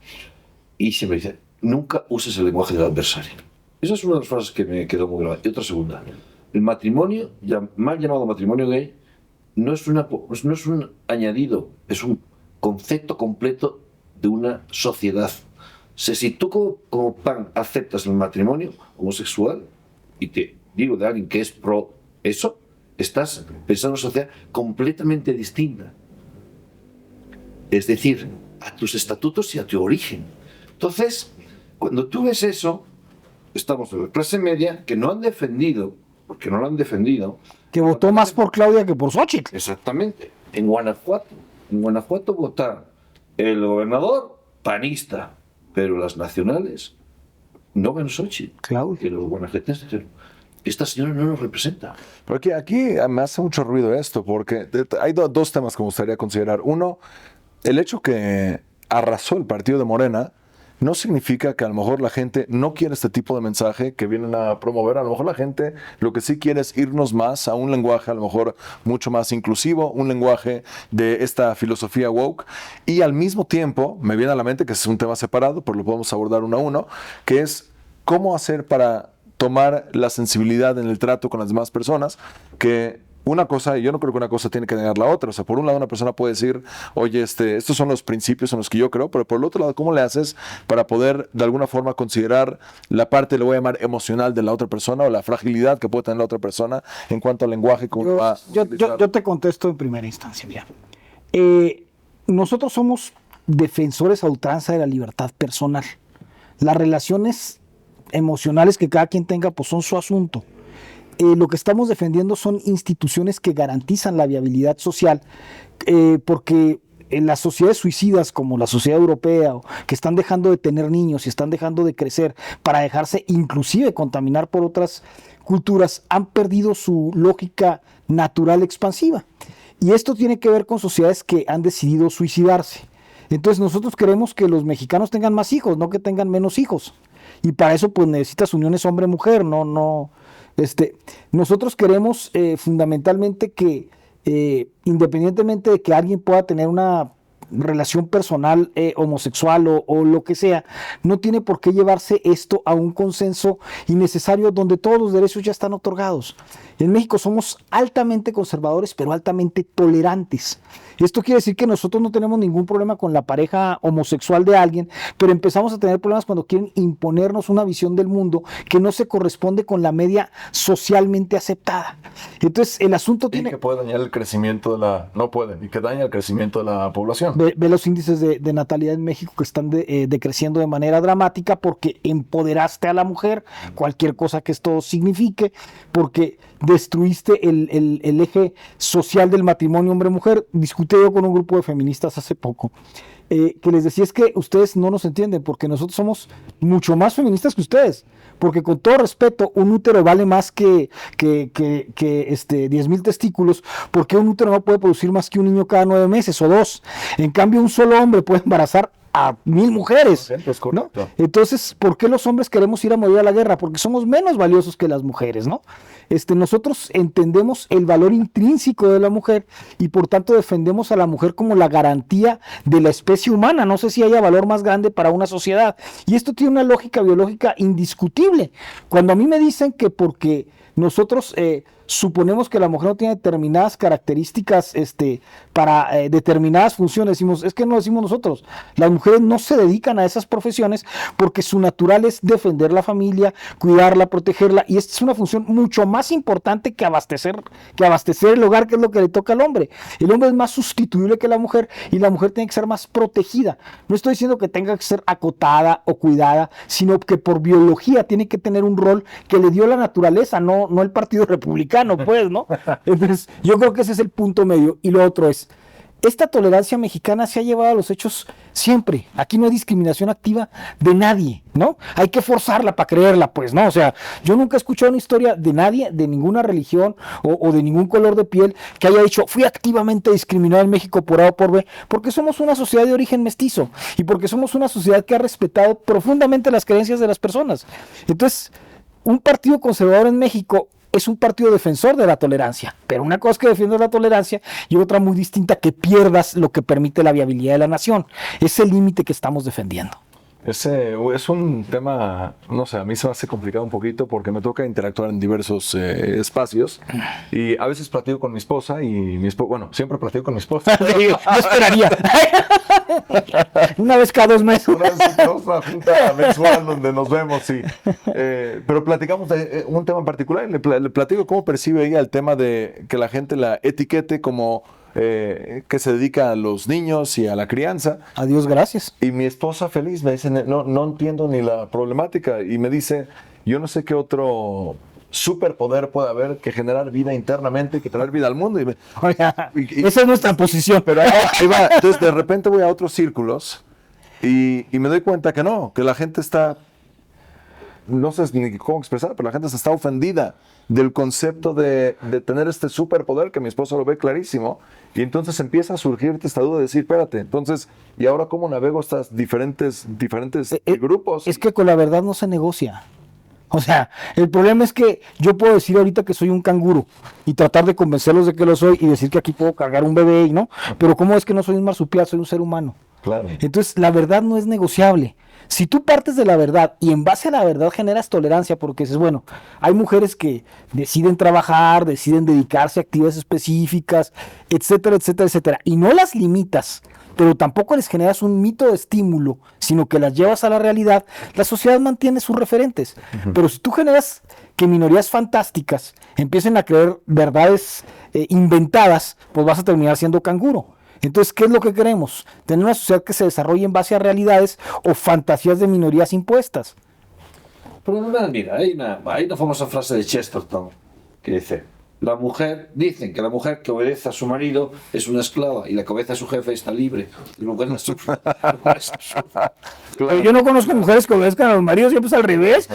[SPEAKER 3] Y siempre dice, nunca uses el lenguaje del adversario. Esa es una de las frases que me quedó muy grabada. Y otra segunda. El matrimonio, mal llamado matrimonio gay, no es un añadido, es un concepto completo de una sociedad. O sea, si tú como pan aceptas el matrimonio homosexual, y te digo de alguien que es pro eso, estás pensando en una sociedad completamente distinta. Es decir, a tus estatutos y a tu origen. Entonces, cuando tú ves eso, estamos en la clase media que no han defendido, porque no lo han defendido.
[SPEAKER 2] Que votó más por Claudia que por Xóchitl.
[SPEAKER 3] Exactamente. En Guanajuato vota el gobernador panista, pero las nacionales no ganó Xóchitl.
[SPEAKER 2] Claudia.
[SPEAKER 3] Que los guanajuatenses dijeron, esta señora no nos representa.
[SPEAKER 1] Pero aquí me hace mucho ruido esto, porque hay dos temas que me gustaría considerar. Uno, el hecho que arrasó el partido de Morena no significa que a lo mejor la gente no quiere este tipo de mensaje que vienen a promover. A lo mejor la gente lo que sí quiere es irnos más a un lenguaje a lo mejor mucho más inclusivo, un lenguaje de esta filosofía woke. Y al mismo tiempo, me viene a la mente, que es un tema separado, pero lo podemos abordar uno a uno, que es cómo hacer para tomar la sensibilidad en el trato con las demás personas, que una cosa, y yo no creo que una cosa tiene que negar la otra. O sea, por un lado una persona puede decir, oye, estos son los principios en los que yo creo, pero por el otro lado, ¿cómo le haces para poder de alguna forma considerar la parte, le voy a llamar emocional de la otra persona, o la fragilidad que puede tener la otra persona en cuanto al lenguaje que uno va a utilizar?
[SPEAKER 2] Yo te contesto en primera instancia. Mira. Nosotros somos defensores a ultranza de la libertad personal. Las relaciones emocionales que cada quien tenga, pues son su asunto. Lo que estamos defendiendo son instituciones que garantizan la viabilidad social, porque en las sociedades suicidas como la sociedad europea, que están dejando de tener niños y están dejando de crecer para dejarse inclusive contaminar por otras culturas, han perdido su lógica natural expansiva. Y esto tiene que ver con sociedades que han decidido suicidarse. Entonces nosotros queremos que los mexicanos tengan más hijos, no que tengan menos hijos. Y para eso pues necesitas uniones hombre-mujer, nosotros queremos fundamentalmente que independientemente de que alguien pueda tener una relación personal homosexual o lo que sea, no tiene por qué llevarse esto a un consenso innecesario donde todos los derechos ya están otorgados. En México somos altamente conservadores, pero altamente tolerantes. Esto quiere decir que nosotros no tenemos ningún problema con la pareja homosexual de alguien, pero empezamos a tener problemas cuando quieren imponernos una visión del mundo que no se corresponde con la media socialmente aceptada. Entonces, el asunto tiene...
[SPEAKER 1] que puede dañar el crecimiento de la... No puede, y que daña el crecimiento de la población.
[SPEAKER 2] Ve los índices de natalidad en México que están decreciendo de manera dramática porque empoderaste a la mujer, cualquier cosa que esto signifique, porque destruiste el eje social del matrimonio hombre-mujer. Discutí yo con un grupo de feministas hace poco, que les decía es que ustedes no nos entienden porque nosotros somos mucho más feministas que ustedes, porque con todo respeto, un útero vale más que 10,000 testículos, porque un útero no puede producir más que un niño cada 9 meses o 2. En cambio, un solo hombre puede embarazar a 1,000 mujeres, ¿no? Entonces, ¿por qué los hombres queremos ir a morir a la guerra? Porque somos menos valiosos que las mujeres, ¿no? Nosotros entendemos el valor intrínseco de la mujer y por tanto defendemos a la mujer como la garantía de la especie humana. No sé si haya valor más grande para una sociedad. Y esto tiene una lógica biológica indiscutible. Cuando a mí me dicen que porque nosotros suponemos que la mujer no tiene determinadas características para determinadas funciones, decimos, es que no lo decimos nosotros, las mujeres no se dedican a esas profesiones porque su natural es defender la familia, cuidarla, protegerla, y esta es una función mucho más importante que abastecer el hogar, que es lo que le toca al hombre. El hombre es más sustituible que la mujer y la mujer tiene que ser más protegida. No estoy diciendo que tenga que ser acotada o cuidada, sino que por biología tiene que tener un rol que le dio la naturaleza, no el Partido Republicano, pues, ¿no? Entonces, yo creo que ese es el punto medio. Y lo otro es, esta tolerancia mexicana se ha llevado a los hechos siempre. Aquí no hay discriminación activa de nadie, ¿no? Hay que forzarla para creerla, pues, ¿no? O sea, yo nunca he escuchado una historia de nadie, de ninguna religión o de ningún color de piel que haya dicho, fui activamente discriminado en México por A o por B, porque somos una sociedad de origen mestizo y porque somos una sociedad que ha respetado profundamente las creencias de las personas. Entonces, un partido conservador en México es un partido defensor de la tolerancia, pero una cosa es que defiendas la tolerancia y otra muy distinta, que pierdas lo que permite la viabilidad de la nación. Es el límite que estamos defendiendo.
[SPEAKER 1] Es un tema, no sé, a mí se me hace complicado un poquito porque me toca interactuar en diversos espacios y a veces platico con mi esposa y bueno, siempre platico con mi esposa.
[SPEAKER 2] Yo esperaría. Una vez cada 2 meses.
[SPEAKER 1] Una vez tenemos una junta mensual donde nos vemos, sí. Pero platicamos de un tema en particular y le platico cómo percibe ella el tema de que la gente la etiquete como que se dedica a los niños y a la crianza.
[SPEAKER 2] A Dios gracias.
[SPEAKER 1] Y mi esposa feliz me dice, no entiendo ni la problemática. Y me dice, yo no sé qué otro superpoder puede haber que generar vida internamente, que traer vida al mundo.
[SPEAKER 2] Oiga, esa es nuestra posición.
[SPEAKER 1] Pero ahí va. Entonces de repente voy a otros círculos y me doy cuenta que no, que la gente está, no sé ni cómo expresar, pero la gente se está ofendida del concepto de tener este superpoder que mi esposa lo ve clarísimo. Y entonces empieza a surgirte esta duda de decir, espérate, entonces, ¿y ahora cómo navego estas diferentes grupos?
[SPEAKER 2] Es que con la verdad no se negocia. O sea, el problema es que yo puedo decir ahorita que soy un canguro y tratar de convencerlos de que lo soy y decir que aquí puedo cargar un bebé y no, pero ¿cómo es que no soy un marsupial, soy un ser humano?
[SPEAKER 1] Claro.
[SPEAKER 2] Entonces, la verdad no es negociable. Si tú partes de la verdad y en base a la verdad generas tolerancia, porque dices, bueno, hay mujeres que deciden trabajar, deciden dedicarse a actividades específicas, etcétera, etcétera, etcétera, y no las limitas, pero tampoco les generas un mito de estímulo, sino que las llevas a la realidad, la sociedad mantiene sus referentes. Pero si tú generas que minorías fantásticas empiecen a creer verdades inventadas, pues vas a terminar siendo canguro. Entonces, ¿qué es lo que queremos? ¿Tener una sociedad que se desarrolle en base a realidades o fantasías de minorías impuestas?
[SPEAKER 3] Pero mira, hay una famosa frase de Chesterton que dice, dicen que la mujer que obedece a su marido es una esclava y la que obedece a su jefe está libre. Y la mujer no sufre.
[SPEAKER 2] Pero yo no conozco mujeres que obedezcan a los maridos, siempre es al revés.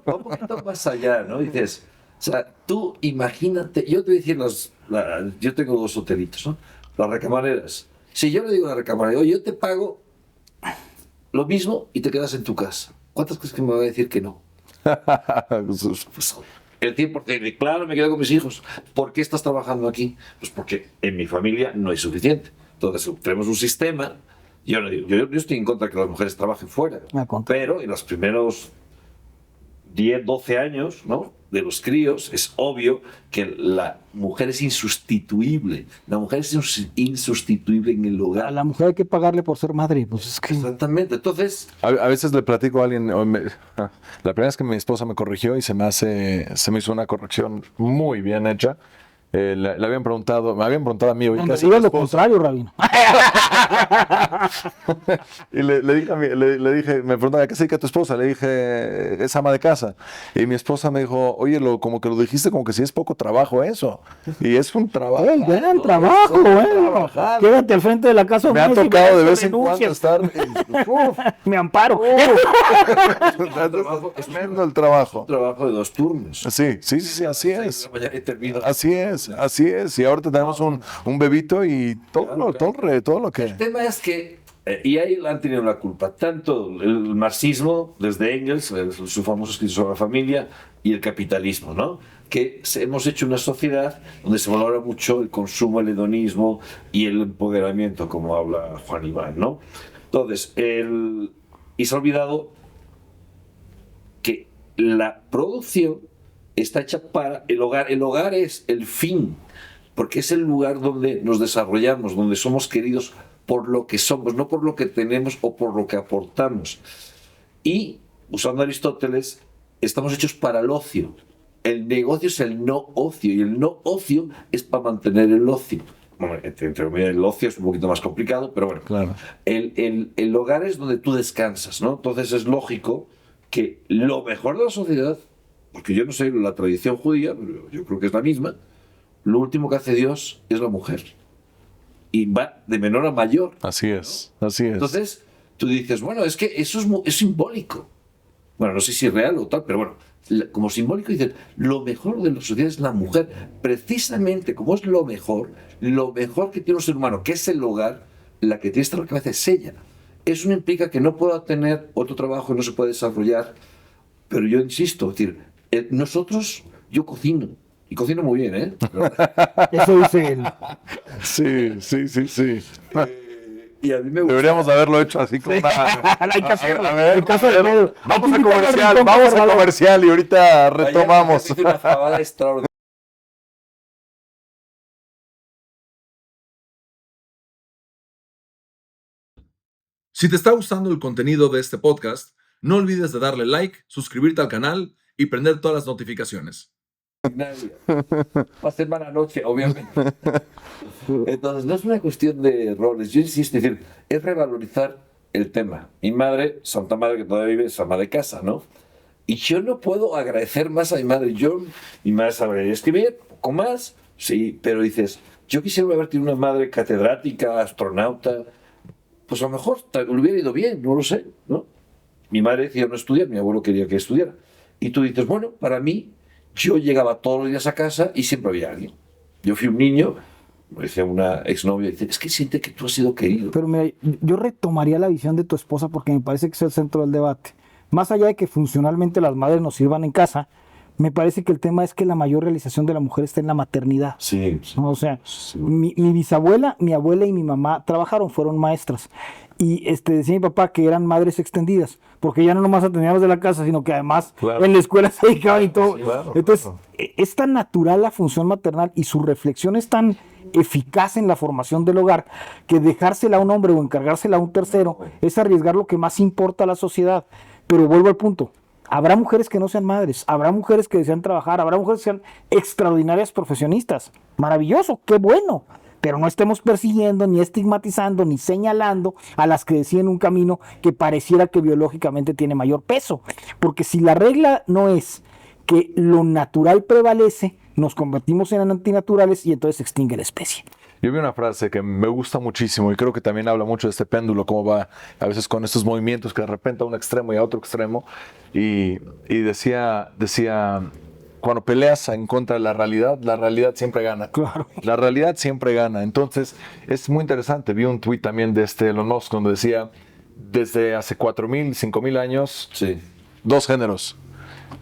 [SPEAKER 3] Va un poquito más allá, ¿no? Dices, o sea, tú imagínate, yo te voy a decir, yo tengo 2 hotelitos, ¿no? Las recamareras. Si yo le digo a la recamarera, oye, yo te pago lo mismo y te quedas en tu casa, ¿cuántas cosas que me va a decir que no? Pues, el 100%, claro, me quedo con mis hijos. ¿Por qué estás trabajando aquí? Pues porque en mi familia no es suficiente. Entonces, tenemos un sistema. Yo no digo, yo estoy en contra de que las mujeres trabajen fuera, pero en los primeros 10, 12 años, ¿no?, de los críos, es obvio que la mujer es insustituible. La mujer es insustituible en el hogar.
[SPEAKER 2] A la mujer hay que pagarle por ser madre, pues es que...
[SPEAKER 3] Exactamente, entonces...
[SPEAKER 1] A veces le platico a alguien, la primera vez que mi esposa me corrigió y se me hizo una corrección muy bien hecha. Me habían preguntado a mí, oye, ¿qué hace tu
[SPEAKER 2] Digas lo
[SPEAKER 1] esposa?
[SPEAKER 2] contrario, Rabino.
[SPEAKER 1] Y le dije, me preguntaba, ¿qué se dedica tu esposa? Le dije, es ama de casa. Y mi esposa me dijo, oye, como que lo dijiste como que si es poco trabajo eso. Y es un trabajo.
[SPEAKER 2] El gran trabajo, bueno. Quédate al frente de la casa.
[SPEAKER 1] Me ha tocado de vez en cuando estar...
[SPEAKER 2] Me amparo.
[SPEAKER 1] Es tremendo el trabajo.
[SPEAKER 3] Un trabajo de 2 turnos.
[SPEAKER 1] Sí, así es. Así es. Y ahorita tenemos un bebito y todo lo que...
[SPEAKER 3] El tema es que, y ahí han tenido la culpa, tanto el marxismo, desde Engels, su famoso escrito sobre la familia, y el capitalismo, ¿no? Que hemos hecho una sociedad donde se valora mucho el consumo, el hedonismo y el empoderamiento, como habla Juan Iván, ¿no? Entonces, y se ha olvidado que la producción está hecha para el hogar. El hogar es el fin, porque es el lugar donde nos desarrollamos, donde somos queridos por lo que somos, no por lo que tenemos o por lo que aportamos. Y, usando Aristóteles, estamos hechos para el ocio. El negocio es el no ocio, y el no ocio es para mantener el ocio. Bueno, el ocio es un poquito más complicado, pero bueno.
[SPEAKER 1] Claro.
[SPEAKER 3] El hogar es donde tú descansas, ¿no? Entonces es lógico que lo mejor de la sociedad, porque yo no sé la tradición judía, pero yo creo que es la misma, lo último que hace Dios es la mujer. Y va de menor a mayor.
[SPEAKER 1] Así es.
[SPEAKER 3] Entonces, tú dices, bueno, es que eso es simbólico. Bueno, no sé si es real o tal, pero bueno, como simbólico dices, lo mejor de la sociedad es la mujer. Precisamente como es lo mejor que tiene un ser humano, que es el hogar, la que tiene que estar en la cabeza es ella. Eso no implica que no pueda tener otro trabajo y no se pueda desarrollar. Pero yo insisto, es decir, nosotros, yo cocino, Y cocino muy bien, ¿eh?
[SPEAKER 2] Eso dice él.
[SPEAKER 1] Sí.
[SPEAKER 3] Y a mí me gusta.
[SPEAKER 1] Deberíamos haberlo hecho así como
[SPEAKER 2] Hay que hacerlo.
[SPEAKER 1] A ver,
[SPEAKER 2] El caso de Pedro.
[SPEAKER 1] vamos a
[SPEAKER 2] Aquí
[SPEAKER 1] comercial,
[SPEAKER 2] Rincón
[SPEAKER 1] vamos a
[SPEAKER 2] Conservador.
[SPEAKER 1] comercial y ahorita retomamos.
[SPEAKER 3] Hice una fabada extraordinaria.
[SPEAKER 1] Si te está gustando el contenido de este podcast, no olvides de darle like, suscribirte al canal y prender todas las notificaciones.
[SPEAKER 3] Va a ser mala noche, obviamente. Entonces, no es una cuestión de roles. Yo insisto, es decir, es revalorizar el tema. Mi madre, Santa Madre, que todavía vive, es ama de casa, ¿no? Y yo no puedo agradecer más a mi madre. Mi madre sabe escribir, poco más, sí, pero dices, yo quisiera haber tenido una madre catedrática, astronauta, pues a lo mejor le hubiera ido bien, no lo sé, ¿no? Mi madre decía no estudiar, mi abuelo quería que estudiara. Y tú dices, bueno, para mí, yo llegaba todos los días a casa y siempre había alguien. Yo fui un niño, me decía una exnovia, dice, es que siente que tú has sido querido.
[SPEAKER 2] Pero mira, yo retomaría la visión de tu esposa porque me parece que es el centro del debate. Más allá de que funcionalmente las madres nos sirvan en casa, me parece que el tema es que la mayor realización de la mujer está en la maternidad.
[SPEAKER 3] Sí,
[SPEAKER 2] ¿No? O sea, mi bisabuela, mi abuela y mi mamá trabajaron, fueron maestras. Y decía mi papá que eran madres extendidas, porque ya no nomás atendían los de la casa, sino que además
[SPEAKER 1] Claro.
[SPEAKER 2] en la escuela se dedicaban y todo.
[SPEAKER 1] Sí, claro,
[SPEAKER 2] Entonces,
[SPEAKER 1] claro.
[SPEAKER 2] es tan natural la función maternal y su reflexión es tan eficaz en la formación del hogar que dejársela a un hombre o encargársela a un tercero es arriesgar lo que más importa a la sociedad. Pero vuelvo al punto. Habrá mujeres que no sean madres, habrá mujeres que desean trabajar, habrá mujeres que sean extraordinarias profesionistas. Maravilloso, qué bueno. Pero no estemos persiguiendo, ni estigmatizando, ni señalando a las que deciden un camino que pareciera que biológicamente tiene mayor peso. Porque si la regla no es que lo natural prevalece, nos convertimos en antinaturales y entonces se extingue la especie.
[SPEAKER 1] Yo vi una frase que me gusta muchísimo y creo que también habla mucho de este péndulo, cómo va a veces con estos movimientos que de repente a un extremo y a otro extremo. Y decía, cuando peleas en contra de la realidad siempre gana.
[SPEAKER 2] Claro.
[SPEAKER 1] La realidad siempre gana. Entonces, es muy interesante. Vi un tuit también de Elon Musk donde decía, desde hace 4.000, 5.000 años,
[SPEAKER 3] sí.
[SPEAKER 1] dos géneros.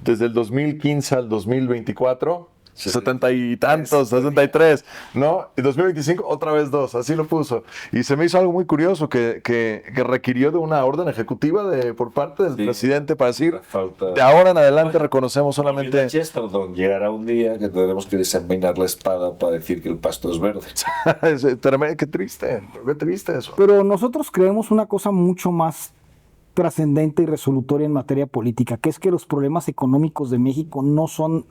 [SPEAKER 1] Desde el 2015 al 2024... 70 y tantos, 63, ¿no? Y 2025 otra vez dos, así lo puso. Y se me hizo algo muy curioso que requirió de una orden ejecutiva por parte del presidente para decir, de ahora en adelante reconocemos solamente...
[SPEAKER 3] Chesterton llegará un día que tendremos que desenvainar la espada para decir que el pasto es verde.
[SPEAKER 1] Qué triste eso.
[SPEAKER 2] Pero nosotros creemos una cosa mucho más trascendente y resolutoria en materia política, que es que los problemas económicos de México no son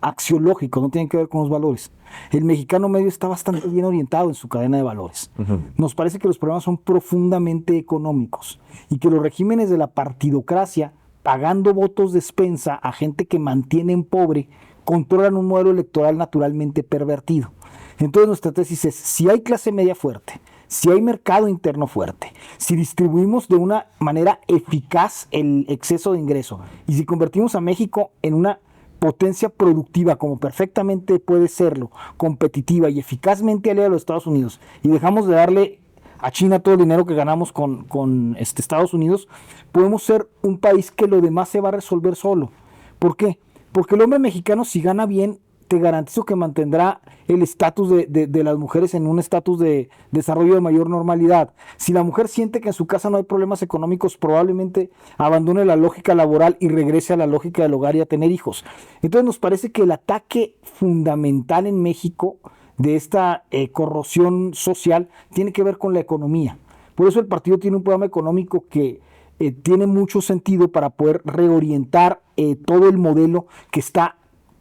[SPEAKER 2] axiológicos, no tienen que ver con los valores. El mexicano medio está bastante bien orientado en su cadena de valores. Nos parece que los problemas son profundamente económicos y que los regímenes de la partidocracia, pagando votos de despensa a gente que mantienen pobre, controlan un modelo electoral naturalmente pervertido. Entonces nuestra tesis es, si hay clase media fuerte, si hay mercado interno fuerte, si distribuimos de una manera eficaz el exceso de ingreso y si convertimos a México en una potencia productiva, como perfectamente puede serlo, competitiva y eficazmente aliada a los Estados Unidos, y dejamos de darle a China todo el dinero que ganamos con Estados Unidos, podemos ser un país que lo demás se va a resolver solo. ¿Por qué? Porque el hombre mexicano, si gana bien, te garantizo que mantendrá el estatus de las mujeres en un estatus de desarrollo de mayor normalidad. Si la mujer siente que en su casa no hay problemas económicos, probablemente abandone la lógica laboral y regrese a la lógica del hogar y a tener hijos. Entonces nos parece que el ataque fundamental en México de esta corrosión social tiene que ver con la economía. Por eso el partido tiene un programa económico que tiene mucho sentido para poder reorientar todo el modelo que está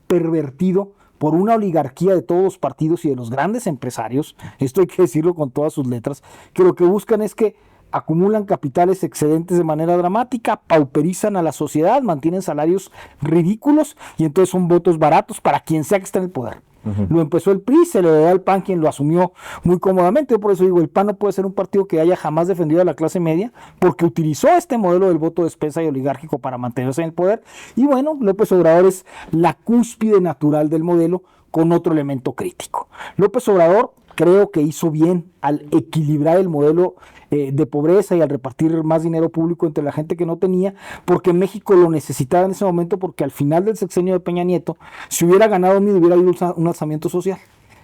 [SPEAKER 2] pervertido por una oligarquía de todos los partidos y de los grandes empresarios, esto hay que decirlo con todas sus letras, que lo que buscan es que acumulan capitales excedentes de manera dramática, pauperizan a la sociedad, mantienen salarios ridículos y entonces son votos baratos para quien sea que esté en el poder. Lo empezó el PRI, se le dio al PAN, quien lo asumió muy cómodamente. Yo por eso digo, el PAN no puede ser un partido que haya jamás defendido a la clase media, porque utilizó este modelo del voto de despensa y oligárquico para mantenerse en el poder. Y bueno, López Obrador es la cúspide natural del modelo con otro elemento crítico. López Obrador, creo que hizo bien al equilibrar el modelo de pobreza y al repartir más dinero público entre la gente que no tenía, porque México lo necesitaba en ese momento, porque al final del sexenio de Peña Nieto, si hubiera ganado Mid, hubiera habido un alzamiento social.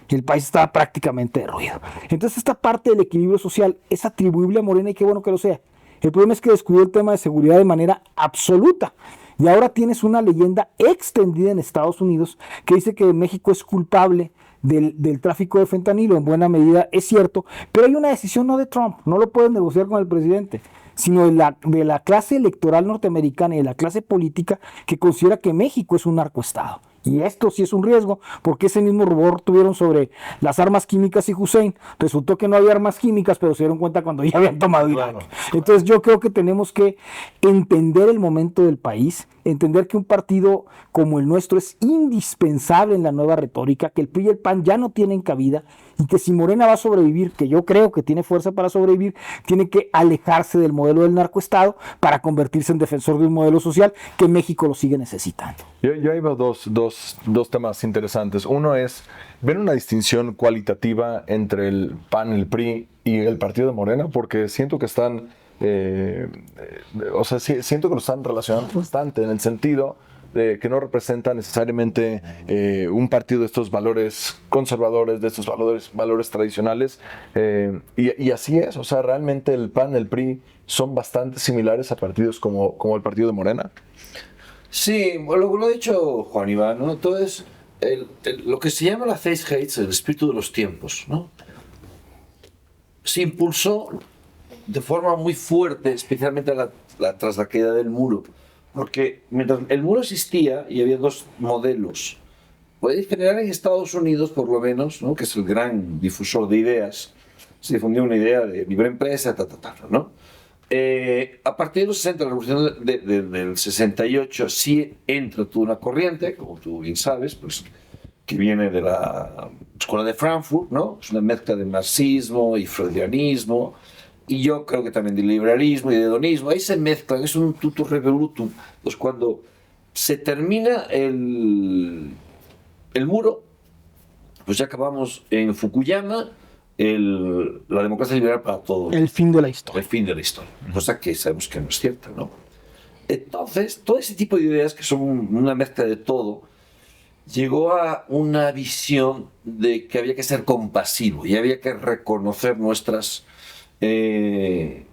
[SPEAKER 2] Y el país estaba prácticamente derruido. Entonces esta parte del equilibrio social es atribuible a Morena y qué bueno que lo sea. El problema es que descubrió el tema de seguridad de manera absoluta. Y ahora tienes una leyenda extendida en Estados Unidos que dice que México es culpable del tráfico de fentanilo. En buena medida es cierto, pero hay una decisión no de Trump, no lo pueden negociar con el presidente, sino de la clase electoral norteamericana y de la clase política que considera que México es un narcoestado. Y esto sí es un riesgo, porque ese mismo rubor tuvieron sobre las armas químicas y Hussein. Resultó que no había armas químicas, pero se dieron cuenta cuando ya habían tomado Irak. Claro. Entonces yo creo que tenemos que entender el momento del país, entender que un partido como el nuestro es indispensable en la nueva retórica, que el PRI y el PAN ya no tienen cabida, y que si Morena va a sobrevivir, que yo creo que tiene fuerza para sobrevivir, tiene que alejarse del modelo del narcoestado para convertirse en defensor de un modelo social que México lo sigue necesitando.
[SPEAKER 1] Yo ahí veo dos temas interesantes. Uno es, ¿ven una distinción cualitativa entre el PAN, el PRI y el partido de Morena? Porque siento que están, siento que lo están relacionando bastante en el sentido de que no representa necesariamente un partido de estos valores conservadores, de estos valores tradicionales, y así es, o sea, realmente el PAN, el PRI son bastante similares a partidos como el partido de Morena.
[SPEAKER 3] Sí, bueno, lo ha dicho Juan Iván, ¿no? Entonces, lo que se llama la Zeitgeist, el espíritu de los tiempos, ¿no? Se impulsó de forma muy fuerte, especialmente tras la caída del muro, porque mientras el muro existía y había dos modelos, pues en general en Estados Unidos, por lo menos, ¿no? Que es el gran difusor de ideas, se difundió una idea de libre empresa, ¿no? A partir de los 60, la revolución del 68, sí entra toda una corriente, como tú bien sabes, pues, que viene de la escuela de Frankfurt, ¿no? Es una mezcla de marxismo y freudianismo, y yo creo que también de liberalismo y de hedonismo. Ahí se mezclan, es un tutus revolutum. Pues cuando se termina el muro, pues ya acabamos en Fukuyama, la democracia liberal para todos.
[SPEAKER 2] El fin de la historia.
[SPEAKER 3] El fin de la historia. Cosa que sabemos que no es cierta, ¿no? Entonces, todo ese tipo de ideas, que son una mezcla de todo, llegó a una visión de que había que ser compasivo y había que reconocer nuestras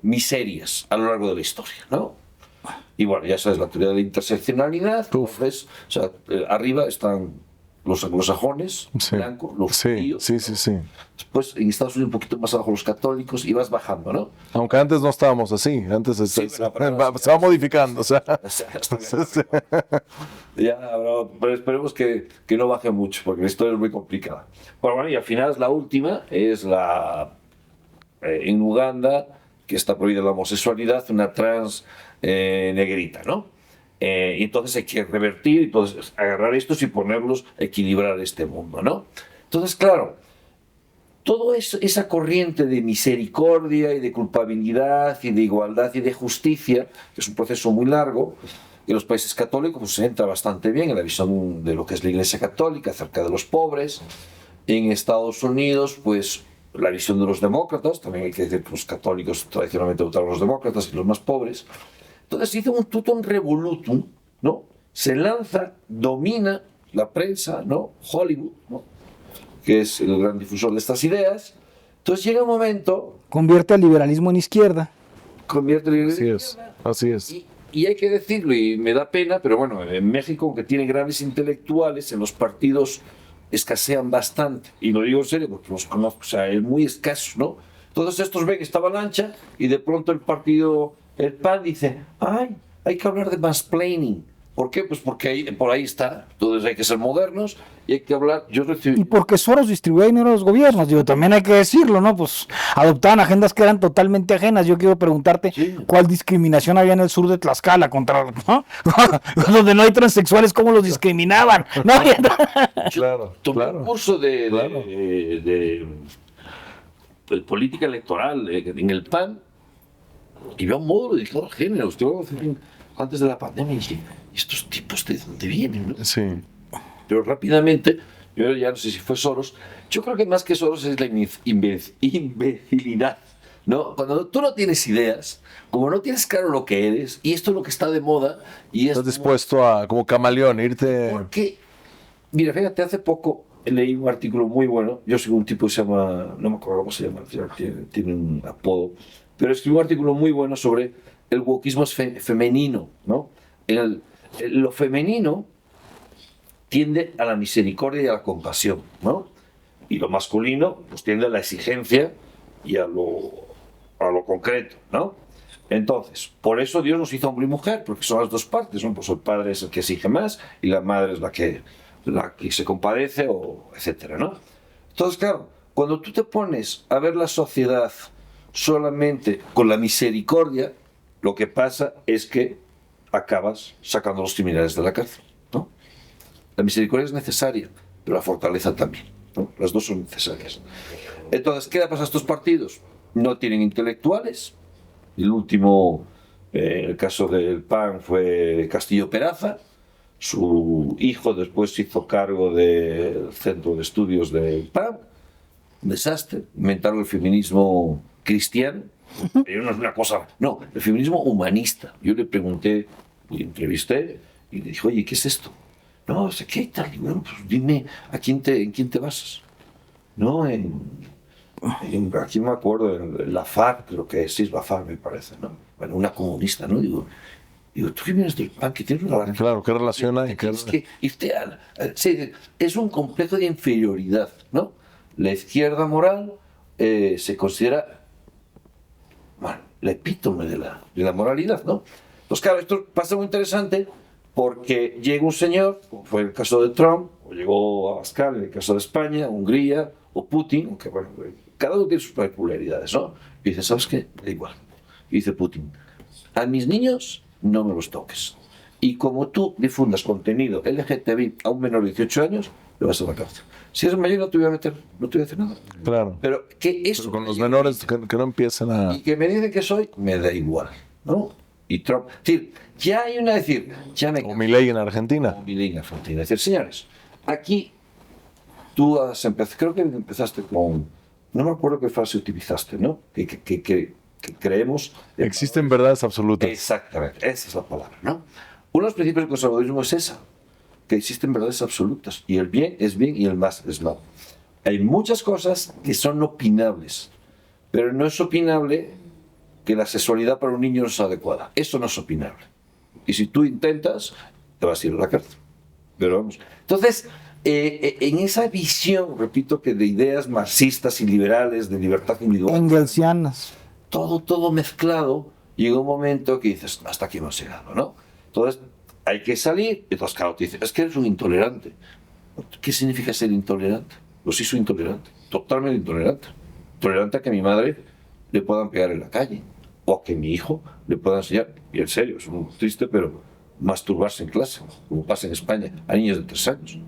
[SPEAKER 3] miserias a lo largo de la historia, ¿no? Y bueno, ya sabes, la teoría de la interseccionalidad. Entonces, o sea, arriba están los anglosajones,
[SPEAKER 1] sí,
[SPEAKER 3] blancos, los
[SPEAKER 1] judíos. Sí.
[SPEAKER 3] Después en Estados Unidos un poquito más abajo los católicos y vas bajando, ¿no?
[SPEAKER 1] Aunque antes no estábamos así, antes se va modificando, o sea.
[SPEAKER 3] Pero esperemos que no baje mucho, porque la historia es muy complicada. Bueno, y al final la última es en Uganda, que está prohibida la homosexualidad, una trans negrita, ¿no? Y entonces hay que revertir, entonces agarrar estos y ponerlos, equilibrar este mundo, ¿no? Entonces, claro, toda esa corriente de misericordia y de culpabilidad y de igualdad y de justicia, que es un proceso muy largo, en los países católicos pues, se entra bastante bien en la visión de lo que es la Iglesia Católica acerca de los pobres. En Estados Unidos, pues la visión de los demócratas, también hay que decir que los católicos tradicionalmente votaron a los demócratas y los más pobres. Entonces hizo un tutum revolutum, ¿no? Se lanza, domina la prensa, ¿no? Hollywood, ¿no? Que es el gran difusor de estas ideas. Entonces llega un momento...
[SPEAKER 2] Convierte al liberalismo en izquierda.
[SPEAKER 3] Convierte al liberalismo en izquierda.
[SPEAKER 1] Así es.
[SPEAKER 3] Y hay que decirlo, y me da pena, pero bueno, en México, aunque tiene grandes intelectuales, en los partidos escasean bastante. Y lo digo en serio porque los conozco, o sea, es muy escaso, ¿no? Entonces estos ven esta avalancha y de pronto el PAN dice, ay, hay que hablar de mansplaining. ¿Por qué? Pues porque por ahí está. Entonces hay que ser modernos y hay que hablar. Y
[SPEAKER 2] porque Soros distribuía dinero a los gobiernos, digo, también hay que decirlo, ¿no? Pues adoptaban agendas que eran totalmente ajenas. Yo quiero preguntarte cuál discriminación había en el sur de Tlaxcala contra, ¿no? Donde no hay transexuales, ¿cómo los discriminaban? ¿No?
[SPEAKER 3] Tomé un curso de política electoral en el PAN y veo un módulo dedicado al género. Antes de la pandemia, y dije, ¿estos tipos de dónde vienen? ¿No?
[SPEAKER 1] Sí.
[SPEAKER 3] Pero rápidamente, yo ya no sé si fue Soros, Yo creo que más que solo es la imbecilidad, ¿no? Cuando tú no tienes ideas, como no tienes claro lo que eres, y esto es lo que está de moda, y es
[SPEAKER 1] Estás dispuesto a, como camaleón, irte...
[SPEAKER 3] porque, mira, fíjate, hace poco leí un artículo muy bueno. Yo soy un tipo que se llama, no me acuerdo cómo se llama, tiene un apodo, pero escribió un artículo muy bueno sobre el wokismo femenino, ¿no? Lo femenino tiende a la misericordia y a la compasión, ¿no? Y lo masculino pues tiende a la exigencia y a lo concreto, ¿no? Entonces, por eso Dios nos hizo hombre y mujer, porque son las dos partes, ¿no? Pues el padre es el que exige más y la madre es la que se compadece, o etcétera, ¿no? Entonces, claro, cuando tú te pones a ver la sociedad solamente con la misericordia, lo que pasa es que acabas sacando a los criminales de la cárcel, ¿no? La misericordia es necesaria, pero la fortaleza también, ¿no? Las dos son necesarias. Entonces, ¿qué le pasa a estos partidos? No tienen intelectuales. El último, el caso del PAN fue Castillo Peraza. Su hijo después se hizo cargo del centro de estudios del PAN. Un desastre. Inventaron el feminismo cristiano. Pero no es una cosa... No, el feminismo humanista. Yo le pregunté, le entrevisté y le dije, oye, ¿qué es esto? No, sé qué tal. Y bueno, pues dime, en quién te basas? No, aquí me acuerdo, en la FARC, creo que sí es la FARC, me parece, ¿no? Bueno, una comunista, ¿no? Digo, tú que vienes del PAN, que tienes una...
[SPEAKER 1] Claro, ¿qué relación hay?
[SPEAKER 3] Es que sí, es un complejo de inferioridad, ¿no? La izquierda moral se considera, bueno, el epítome de la moralidad, ¿no? Pues claro, esto pasa muy interesante porque llega un señor, como fue el caso de Trump, o llegó a Abascal, en el caso de España, Hungría, o Putin, aunque bueno, cada uno tiene sus peculiaridades, ¿no? Y dice, ¿sabes qué? Da igual. Y dice Putin, a mis niños no me los toques. Y como tú difundas contenido LGTBI a un menor de 18 años, le vas a la cárcel. Si eres mayor no te voy a meter, no te voy a hacer nada.
[SPEAKER 1] Claro.
[SPEAKER 3] Pero que eso...
[SPEAKER 1] Pero con los menores que no empiecen a...
[SPEAKER 3] Y que me dicen que soy, me da igual, ¿no? Y Trump... Es decir, ya hay una... ya me...
[SPEAKER 1] O Milei en Argentina.
[SPEAKER 3] O Milei en Argentina. Es decir, señores, aquí tú has empezado... Creo que empezaste con... No me acuerdo qué frase utilizaste, ¿no? Que creemos...
[SPEAKER 1] Existen verdades absolutas.
[SPEAKER 3] Exactamente, esa es la palabra, ¿no? Uno de los principios del conservadurismo es esa, que existen verdades absolutas, y el bien es bien y el mal es mal. Hay muchas cosas que son opinables, pero no es opinable que la sexualidad para un niño no es adecuada. Eso no es opinable. Y si tú intentas, te vas a ir a la cárcel. Pero vamos. Entonces, en esa visión, repito, que de ideas marxistas y liberales, de libertad individual,
[SPEAKER 2] Engelsianas.
[SPEAKER 3] todo mezclado, llega un momento que dices, hasta aquí hemos llegado, ¿no? Entonces, hay que salir, y entonces, claro, te dicen, es que eres un intolerante. ¿Qué significa ser intolerante? Pues sí, soy intolerante, totalmente intolerante. Tolerante a que a mi madre le puedan pegar en la calle, o a que a mi hijo le puedan enseñar, y en serio, es muy triste, pero masturbarse en clase, como pasa en España, a niños de 3 años.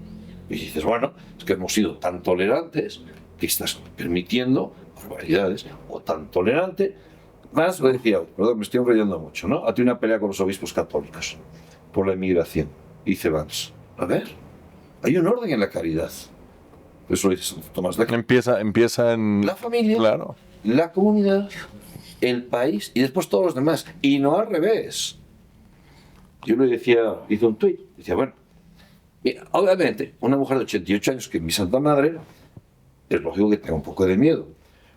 [SPEAKER 3] Y dices, bueno, es que hemos sido tan tolerantes que estás permitiendo barbaridades, o tan tolerante. Más lo decía, perdón, me estoy enrollando mucho, ¿no? Ha tenido una pelea con los obispos católicos por la inmigración. Y dice Vance, a ver, hay un orden en la caridad. Eso lo dice Santo Tomás de Aquino.
[SPEAKER 1] Empieza en...
[SPEAKER 3] La familia,
[SPEAKER 1] Claro.
[SPEAKER 3] la comunidad, el país y después todos los demás. Y no al revés. Yo le decía, hice un tuit, decía, bueno, mira, obviamente, una mujer de 88 años, que es mi santa madre, es lógico que tenga un poco de miedo.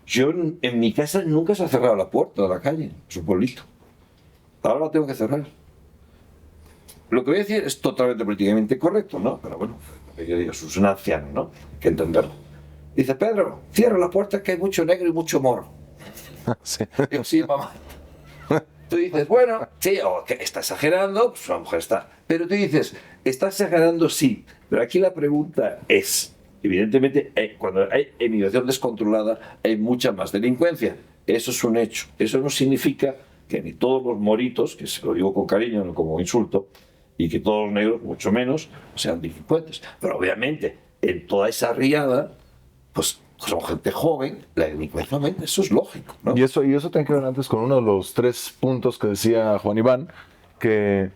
[SPEAKER 3] Yo en mi casa nunca se ha cerrado la puerta de la calle, es un pueblito. Ahora la tengo que cerrar. Lo que voy a decir es totalmente políticamente correcto, ¿no? Pero bueno, yo digo, es un anciano, ¿no? Hay que entenderlo. Dice, Pedro, cierra la puerta que hay mucho negro y mucho moro.
[SPEAKER 1] Sí.
[SPEAKER 3] Digo, sí, mamá. Tú dices, bueno, sí, o que está exagerando, pues una mujer está. Pero tú dices, está exagerando, sí. Pero aquí la pregunta es, evidentemente, cuando hay emigración descontrolada, hay mucha más delincuencia. Eso es un hecho. Eso no significa que ni todos los moritos, que se lo digo con cariño, no como insulto, y que todos los negros, mucho menos, sean delincuentes. Pero obviamente, en toda esa riada, pues son gente joven, la delincuencia aumenta, eso es lógico, ¿no?
[SPEAKER 1] Y eso tiene que ver antes con uno de los 3 puntos que decía Juan Iván, que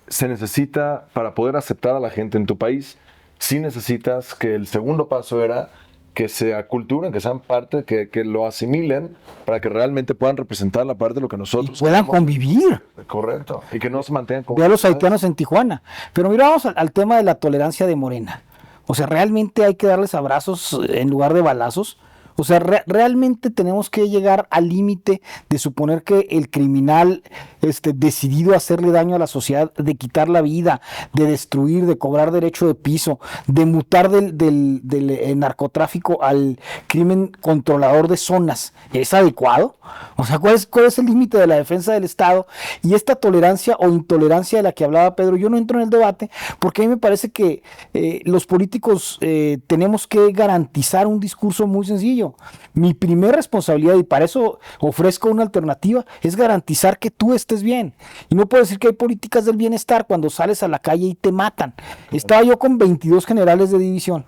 [SPEAKER 1] se necesita, para poder aceptar a la gente en tu país, sí necesitas que el segundo paso era que se aculturen, que sean parte, que lo asimilen para que realmente puedan representar la parte de lo que
[SPEAKER 2] Y
[SPEAKER 1] nosotros
[SPEAKER 2] puedan
[SPEAKER 1] queremos.
[SPEAKER 2] convivir.
[SPEAKER 1] Correcto. Y que no se mantengan como...
[SPEAKER 2] Ve a los haitianos en Tijuana. Pero mira, vamos al tema de la tolerancia de Morena. O sea, ¿realmente hay que darles abrazos en lugar de balazos? O sea, realmente tenemos que llegar al límite de suponer que el criminal decidido a hacerle daño a la sociedad, de quitar la vida, de destruir, de cobrar derecho de piso, de mutar del narcotráfico al crimen controlador de zonas, ¿es adecuado? O sea, ¿cuál es el límite de la defensa del Estado? Y esta tolerancia o intolerancia de la que hablaba Pedro, yo no entro en el debate porque a mí me parece que los políticos tenemos que garantizar un discurso muy sencillo. Mi primera responsabilidad, y para eso ofrezco una alternativa, es garantizar que tú estés bien. Y no puedo decir que hay políticas del bienestar cuando sales a la calle y te matan. Estaba yo con 22 generales de división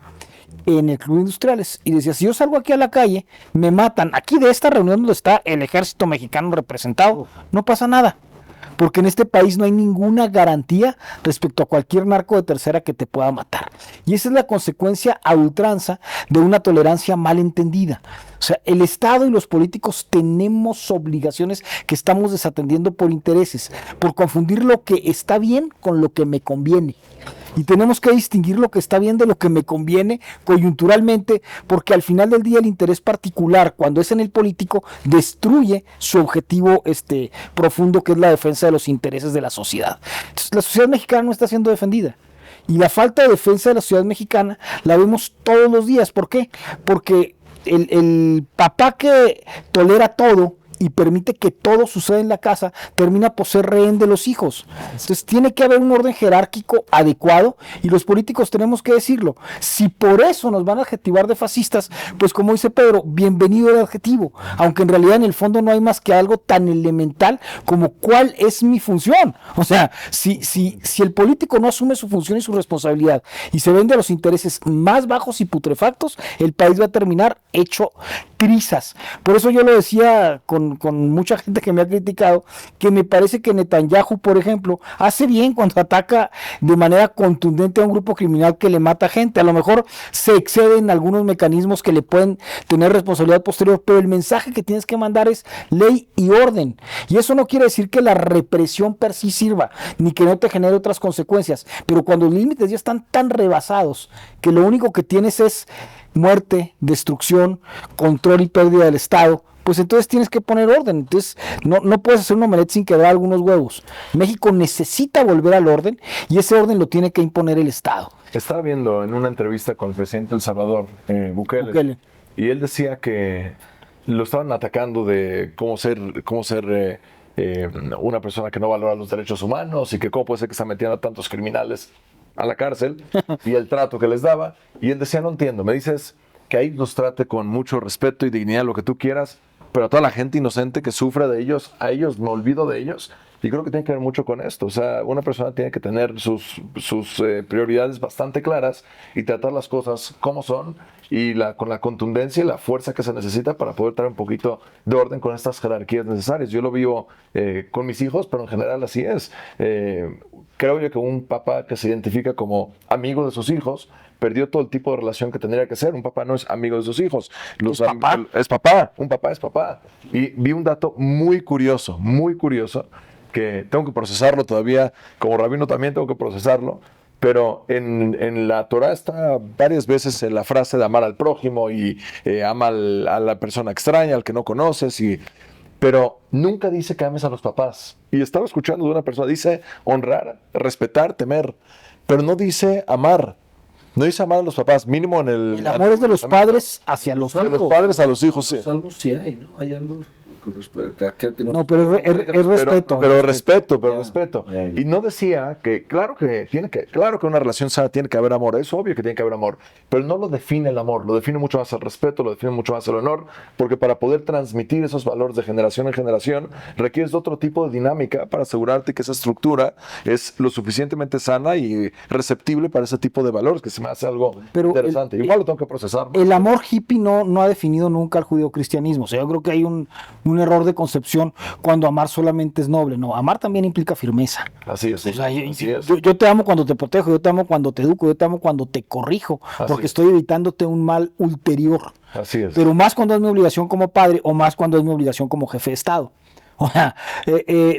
[SPEAKER 2] en el Club de Industriales y decía, si yo salgo aquí a la calle, me matan. Aquí de esta reunión donde está el ejército mexicano representado, no pasa nada. Porque en este país no hay ninguna garantía respecto a cualquier narco de tercera que te pueda matar. Y esa es la consecuencia a ultranza de una tolerancia mal entendida. O sea, el Estado y los políticos tenemos obligaciones que estamos desatendiendo por intereses, por confundir lo que está bien con lo que me conviene. Y tenemos que distinguir lo que está bien de lo que me conviene coyunturalmente, porque al final del día el interés particular, cuando es en el político, destruye su objetivo profundo, que es la defensa de los intereses de la sociedad. Entonces, la sociedad mexicana no está siendo defendida. Y la falta de defensa de la sociedad mexicana la vemos todos los días. ¿Por qué? Porque el papá que tolera todo y permite que todo suceda en la casa, termina por ser rehén de los hijos. Entonces tiene que haber un orden jerárquico adecuado y los políticos tenemos que decirlo. Si por eso nos van a adjetivar de fascistas, pues como dice Pedro, bienvenido el adjetivo, aunque en realidad en el fondo no hay más que algo tan elemental como cuál es mi función. O sea, si el político no asume su función y su responsabilidad y se vende a los intereses más bajos y putrefactos, el país va a terminar hecho trizas. Por eso yo lo decía con mucha gente que me ha criticado, que me parece que Netanyahu, por ejemplo, hace bien cuando ataca de manera contundente a un grupo criminal que le mata gente. A lo mejor se exceden algunos mecanismos que le pueden tener responsabilidad posterior, pero el mensaje que tienes que mandar es ley y orden. Y eso no quiere decir que la represión per sí sirva, ni que no te genere otras consecuencias. Pero cuando los límites ya están tan rebasados que lo único que tienes es muerte, destrucción, control y pérdida del Estado, pues entonces tienes que poner orden. Entonces no puedes hacer un omelette sin quebrar algunos huevos. México necesita volver al orden y ese orden lo tiene que imponer el Estado.
[SPEAKER 1] Estaba viendo en una entrevista con el presidente de El Salvador, Bukele, y él decía que lo estaban atacando de cómo ser una persona que no valora los derechos humanos y que cómo puede ser que se metían a tantos criminales a la cárcel y el trato que les daba. Y él decía, no entiendo, me dices que ahí los trate con mucho respeto y dignidad, lo que tú quieras, pero a toda la gente inocente que sufre de ellos, a ellos me olvido de ellos. Y creo que tiene que ver mucho con esto. O sea, una persona tiene que tener sus prioridades bastante claras y tratar las cosas como son y con la contundencia y la fuerza que se necesita para poder traer un poquito de orden con estas jerarquías necesarias. Yo lo vivo con mis hijos, pero en general así es. Creo yo que un papá que se identifica como amigo de sus hijos perdió todo el tipo de relación que tendría que ser. Un papá no es amigo de sus hijos. Es papá. Un papá es papá. Y vi un dato muy curioso, que tengo que procesarlo todavía. Como rabino también tengo que procesarlo. Pero en la Torah está varias veces la frase de amar al prójimo y ama a la persona extraña, al que no conoces. Pero nunca dice que ames a los papás. Y estaba escuchando de una persona, dice honrar, respetar, temer. Pero no dice amar. No dice amar a los papás, mínimo en
[SPEAKER 2] el amor es de los padres hacia los hijos.
[SPEAKER 1] De los padres a los hijos, sí.
[SPEAKER 3] Algo sí hay, ¿no? Hay algo con respecto a que
[SPEAKER 2] no, pero es respeto.
[SPEAKER 1] Pero respeto. Y no decía que claro que una relación sana tiene que haber amor, es obvio que tiene que haber amor, pero no lo define el amor, lo define mucho más el respeto, lo define mucho más el honor, porque para poder transmitir esos valores de generación en generación requieres de otro tipo de dinámica para asegurarte que esa estructura es lo suficientemente sana y receptible para ese tipo de valores, que se me hace algo interesante. Igual lo tengo que procesar, ¿no?
[SPEAKER 2] El amor hippie no ha definido nunca el judeocristianismo. O sea, yo creo que hay un un error de concepción cuando amar solamente es noble. No, amar también implica firmeza.
[SPEAKER 1] Así es.
[SPEAKER 2] O sea,
[SPEAKER 1] Así es.
[SPEAKER 2] yo te amo cuando te protejo, yo te amo cuando te educo, yo te amo cuando te corrijo, porque
[SPEAKER 1] es.
[SPEAKER 2] estoy evitándote un mal ulterior.
[SPEAKER 1] Así es.
[SPEAKER 2] Pero más cuando es mi obligación como padre o más cuando es mi obligación como jefe de Estado. O sea,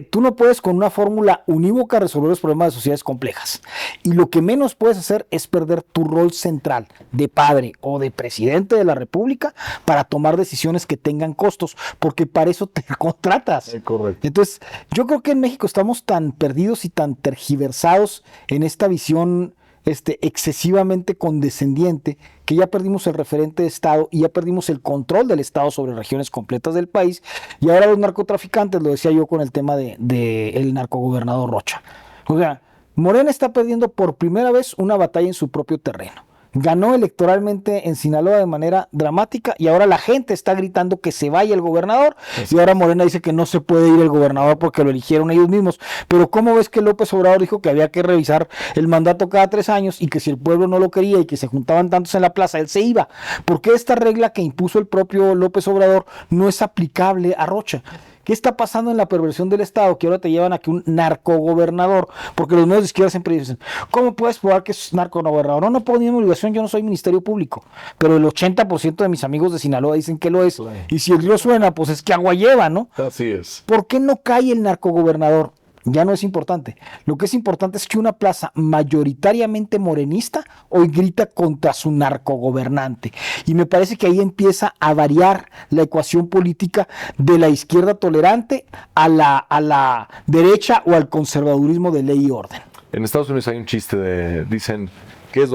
[SPEAKER 2] tú no puedes con una fórmula unívoca resolver los problemas de sociedades complejas. Y lo que menos puedes hacer es perder tu rol central de padre o de presidente de la República para tomar decisiones que tengan costos, porque para eso te contratas.
[SPEAKER 1] Correcto.
[SPEAKER 2] Entonces, yo creo que en México estamos tan perdidos y tan tergiversados en esta visión excesivamente condescendiente, que ya perdimos el referente de Estado y ya perdimos el control del Estado sobre regiones completas del país, y ahora los narcotraficantes, lo decía yo con el tema de el narcogobernador Rocha. O sea, Morena está perdiendo por primera vez una batalla en su propio terreno. Ganó electoralmente en Sinaloa de manera dramática y ahora la gente está gritando que se vaya el gobernador y ahora Morena dice que no se puede ir el gobernador porque lo eligieron ellos mismos. Pero ¿cómo ves que López Obrador dijo que había que revisar el mandato cada 3 años y que si el pueblo no lo quería y que se juntaban tantos en la plaza, él se iba? ¿Por qué esta regla que impuso el propio López Obrador no es aplicable a Rocha? ¿Qué está pasando en la perversión del Estado? Que ahora te llevan a que un narcogobernador, porque los medios de izquierda siempre dicen, ¿cómo puedes probar que es narcogobernador? No puedo ni mi obligación, yo no soy Ministerio Público, pero el 80% de mis amigos de Sinaloa dicen que lo es. Claro. Y si el río suena, pues es que agua lleva, ¿no?
[SPEAKER 1] Así es.
[SPEAKER 2] ¿Por qué no cae el narcogobernador? Ya no es importante. Lo que es importante es que una plaza mayoritariamente morenista hoy grita contra su narcogobernante. Y me parece que ahí empieza a variar la ecuación política de la izquierda tolerante a la derecha o al conservadurismo de ley y orden.
[SPEAKER 1] En Estados Unidos hay un chiste dicen, ¿qué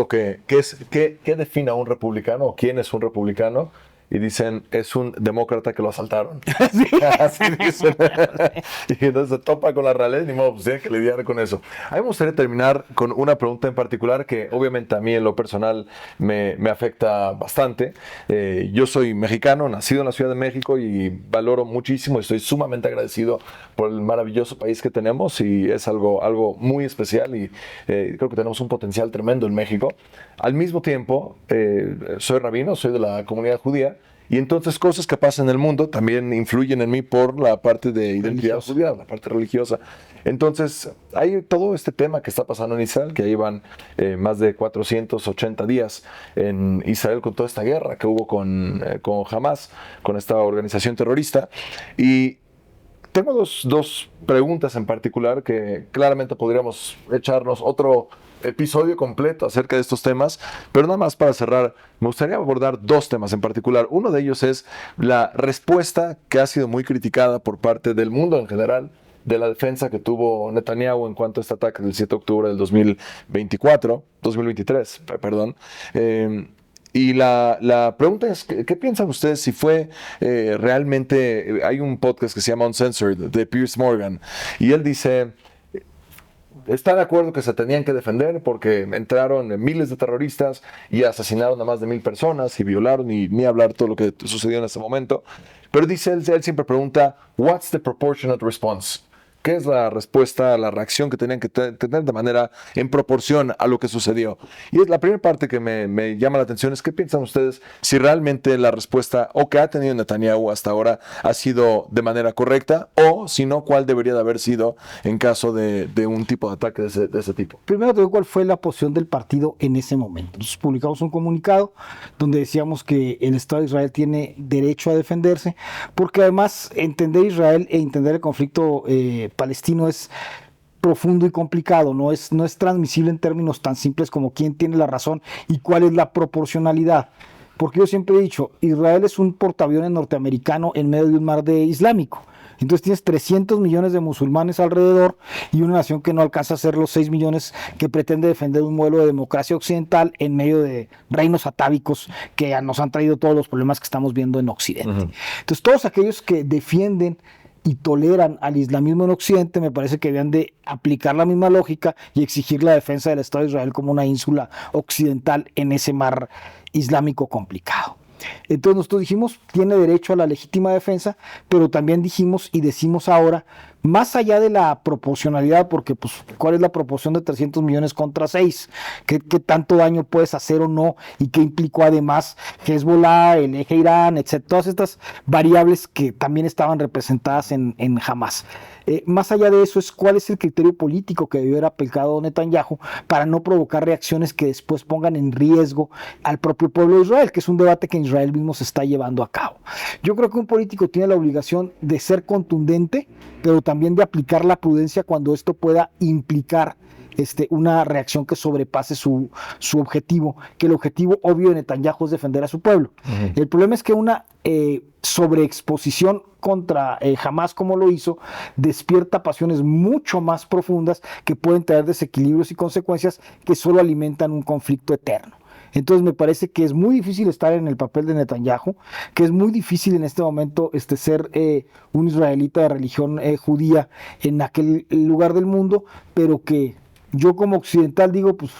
[SPEAKER 1] define a un republicano o quién es un republicano? Y dicen, es un demócrata que lo asaltaron. ¿Sí? Así dicen. Y entonces se topa con la realidad y ni modo, pues tienen que lidiar con eso. A mí me gustaría terminar con una pregunta en particular que obviamente a mí en lo personal me afecta bastante. Yo soy mexicano, nacido en la Ciudad de México y valoro muchísimo, estoy sumamente agradecido por el maravilloso país que tenemos y es algo muy especial y creo que tenemos un potencial tremendo en México. Al mismo tiempo, soy rabino, soy de la comunidad judía. Y entonces cosas que pasan en el mundo también influyen en mí por la parte de identidad judía, la parte religiosa. Entonces hay todo este tema que está pasando en Israel, que llevan más de 480 días en Israel con toda esta guerra que hubo con Hamas, con esta organización terrorista. Y tengo dos preguntas en particular que claramente podríamos echarnos otro episodio completo acerca de estos temas, pero nada más para cerrar, me gustaría abordar 2 temas en particular. Uno de ellos es la respuesta que ha sido muy criticada por parte del mundo en general de la defensa que tuvo Netanyahu en cuanto a este ataque del 7 de octubre del 2023, perdón. Y la pregunta es, ¿qué piensan ustedes si fue realmente, hay un podcast que se llama Uncensored de Piers Morgan, y él dice, está de acuerdo que se tenían que defender porque entraron miles de terroristas y asesinaron a más de 1000 personas y violaron y ni hablar todo lo que sucedió en ese momento. Pero dice él siempre pregunta, what's the proportionate response? ¿Qué es la respuesta, la reacción que tenían que tener de manera en proporción a lo que sucedió? Y es la primera parte que me llama la atención es, ¿qué piensan ustedes si realmente la respuesta o que ha tenido Netanyahu hasta ahora ha sido de manera correcta o, si no, cuál debería de haber sido en caso de un tipo de ataque de ese tipo?
[SPEAKER 2] Primero te digo cuál fue la posición del partido en ese momento. Nosotros publicamos un comunicado donde decíamos que el Estado de Israel tiene derecho a defenderse, porque además entender Israel e entender el conflicto palestino es profundo y complicado, no es transmisible en términos tan simples como quién tiene la razón y cuál es la proporcionalidad. Porque yo siempre he dicho, Israel es un portaaviones norteamericano en medio de un mar islámico. Entonces tienes 300 millones de musulmanes alrededor y una nación que no alcanza a ser los 6 millones que pretende defender un modelo de democracia occidental en medio de reinos atávicos que nos han traído todos los problemas que estamos viendo en Occidente. Uh-huh. Entonces todos aquellos que defienden y toleran al islamismo en Occidente, me parece que deben de aplicar la misma lógica y exigir la defensa del Estado de Israel como una ínsula occidental en ese mar islámico complicado. Entonces nosotros dijimos, tiene derecho a la legítima defensa, pero también dijimos y decimos ahora, más allá de la proporcionalidad, porque pues, ¿cuál es la proporción de 300 millones contra 6? ¿Qué tanto daño puedes hacer o no? ¿Y qué implicó además Hezbollah, el eje Irán, etcétera? Todas estas variables que también estaban representadas en Hamas. Más allá de eso, es cuál es el criterio político que debió haber aplicado Netanyahu para no provocar reacciones que después pongan en riesgo al propio pueblo de Israel, que es un debate que en Israel mismo se está llevando a cabo. Yo creo que un político tiene la obligación de ser contundente, pero también de aplicar la prudencia cuando esto pueda implicar una reacción que sobrepase su objetivo, que el objetivo obvio de Netanyahu es defender a su pueblo. El problema es que una sobreexposición contra Hamas, como lo hizo, despierta pasiones mucho más profundas que pueden traer desequilibrios y consecuencias que solo alimentan un conflicto eterno. Entonces me parece que es muy difícil estar en el papel de Netanyahu, que es muy difícil en este momento ser un israelita de religión judía en aquel lugar del mundo, pero que yo como occidental digo, pues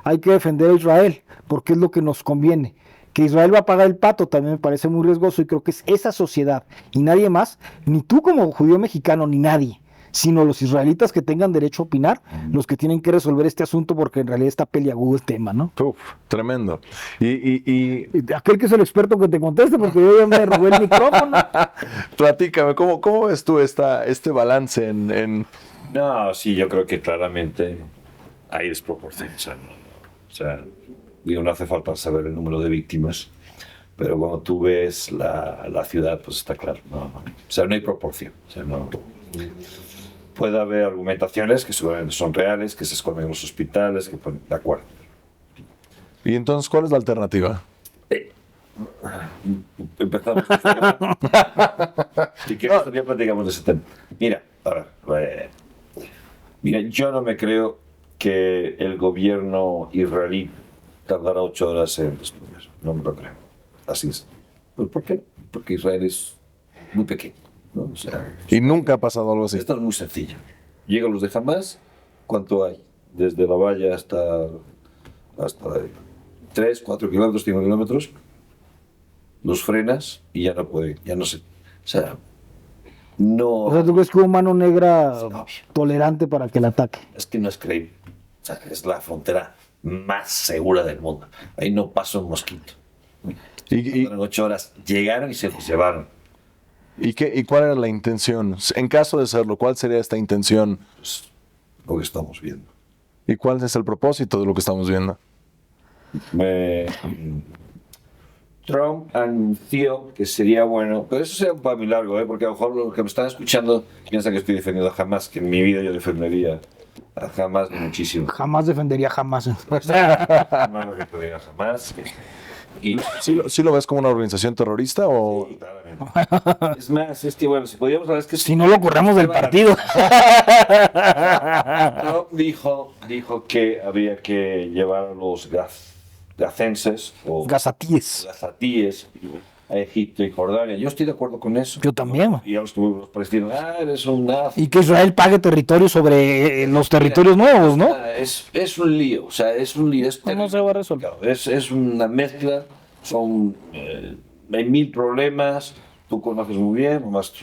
[SPEAKER 2] hay que defender a Israel, porque es lo que nos conviene. Que Israel va a pagar el pato también me parece muy riesgoso y creo que es esa sociedad y nadie más, ni tú como judío mexicano, ni nadie, sino los israelitas que tengan derecho a opinar, los que tienen que resolver este asunto porque en realidad está peliagudo el tema, ¿no?
[SPEAKER 1] Uf, tremendo. Y
[SPEAKER 2] aquel que es el experto que te conteste, porque yo ya me robé el micrófono.
[SPEAKER 1] platícame, ¿cómo ves tú este balance en...
[SPEAKER 3] No, sí, yo creo que claramente hay desproporción. O sea, digo, no hace falta saber el número de víctimas, pero cuando tú ves la ciudad, pues está claro. No, o sea, no hay proporción. O sea, no. Puede haber argumentaciones que seguramente son reales, que se esconden en los hospitales, que de acuerdo.
[SPEAKER 1] Y entonces, ¿cuál es la alternativa?
[SPEAKER 3] Empezamos. Si quieres, también platicamos de ese tema. Mira, yo no me creo que el gobierno israelí tardará 8 horas en responder. No me lo creo. Así es. ¿Pues por qué? Porque Israel es muy pequeño, ¿no? O sea,
[SPEAKER 1] Y nunca ha pasado algo así.
[SPEAKER 3] esto es muy sencillo. Llegan los de Hamas, ¿cuánto hay? Desde la valla hasta 3, 4 kilómetros, 5 kilómetros, los frenas y ya no pueden, ya no se... O sea, no...
[SPEAKER 2] O sea, ¿tú crees que hubo mano negra tolerante para que el ataque?
[SPEAKER 3] Es que no es creíble. O sea, es la frontera más segura del mundo. Ahí no pasa un mosquito.
[SPEAKER 1] ¿Y
[SPEAKER 3] 8 horas. Llegaron y se los llevaron.
[SPEAKER 1] ¿Y cuál era la intención? En caso de serlo, ¿cuál sería esta intención?
[SPEAKER 3] Pues, lo que estamos viendo.
[SPEAKER 1] ¿Y cuál es el propósito de lo que estamos viendo?
[SPEAKER 3] Trump anunció que sería bueno, pero eso sería un poco muy largo, porque a lo mejor los que me están escuchando piensan que estoy defendiendo a Hamas, que en mi vida yo defendería a Hamas muchísimo.
[SPEAKER 2] Jamás defendería jamás.
[SPEAKER 3] Jamás lo defendería a Hamas. Y
[SPEAKER 1] ¿Sí lo ves como una organización terrorista o...?
[SPEAKER 3] sí, claramente. Es más, bueno, si podíamos hablar, es que
[SPEAKER 2] Si no lo corremos del partido.
[SPEAKER 3] Trump dijo que había que llevar a los gazenses o
[SPEAKER 2] Gazatíes.
[SPEAKER 3] gazatíes a Egipto y Jordania. Yo estoy de acuerdo con eso.
[SPEAKER 2] Yo también.
[SPEAKER 3] Y a los palestinos, eres un nazi.
[SPEAKER 2] Y que Israel pague territorio sobre los territorios nuevos, ¿no?
[SPEAKER 3] Es un lío, o sea, es un lío.
[SPEAKER 2] No se va a resolver.
[SPEAKER 3] Es una mezcla, hay 1000 problemas, tú conoces muy bien, además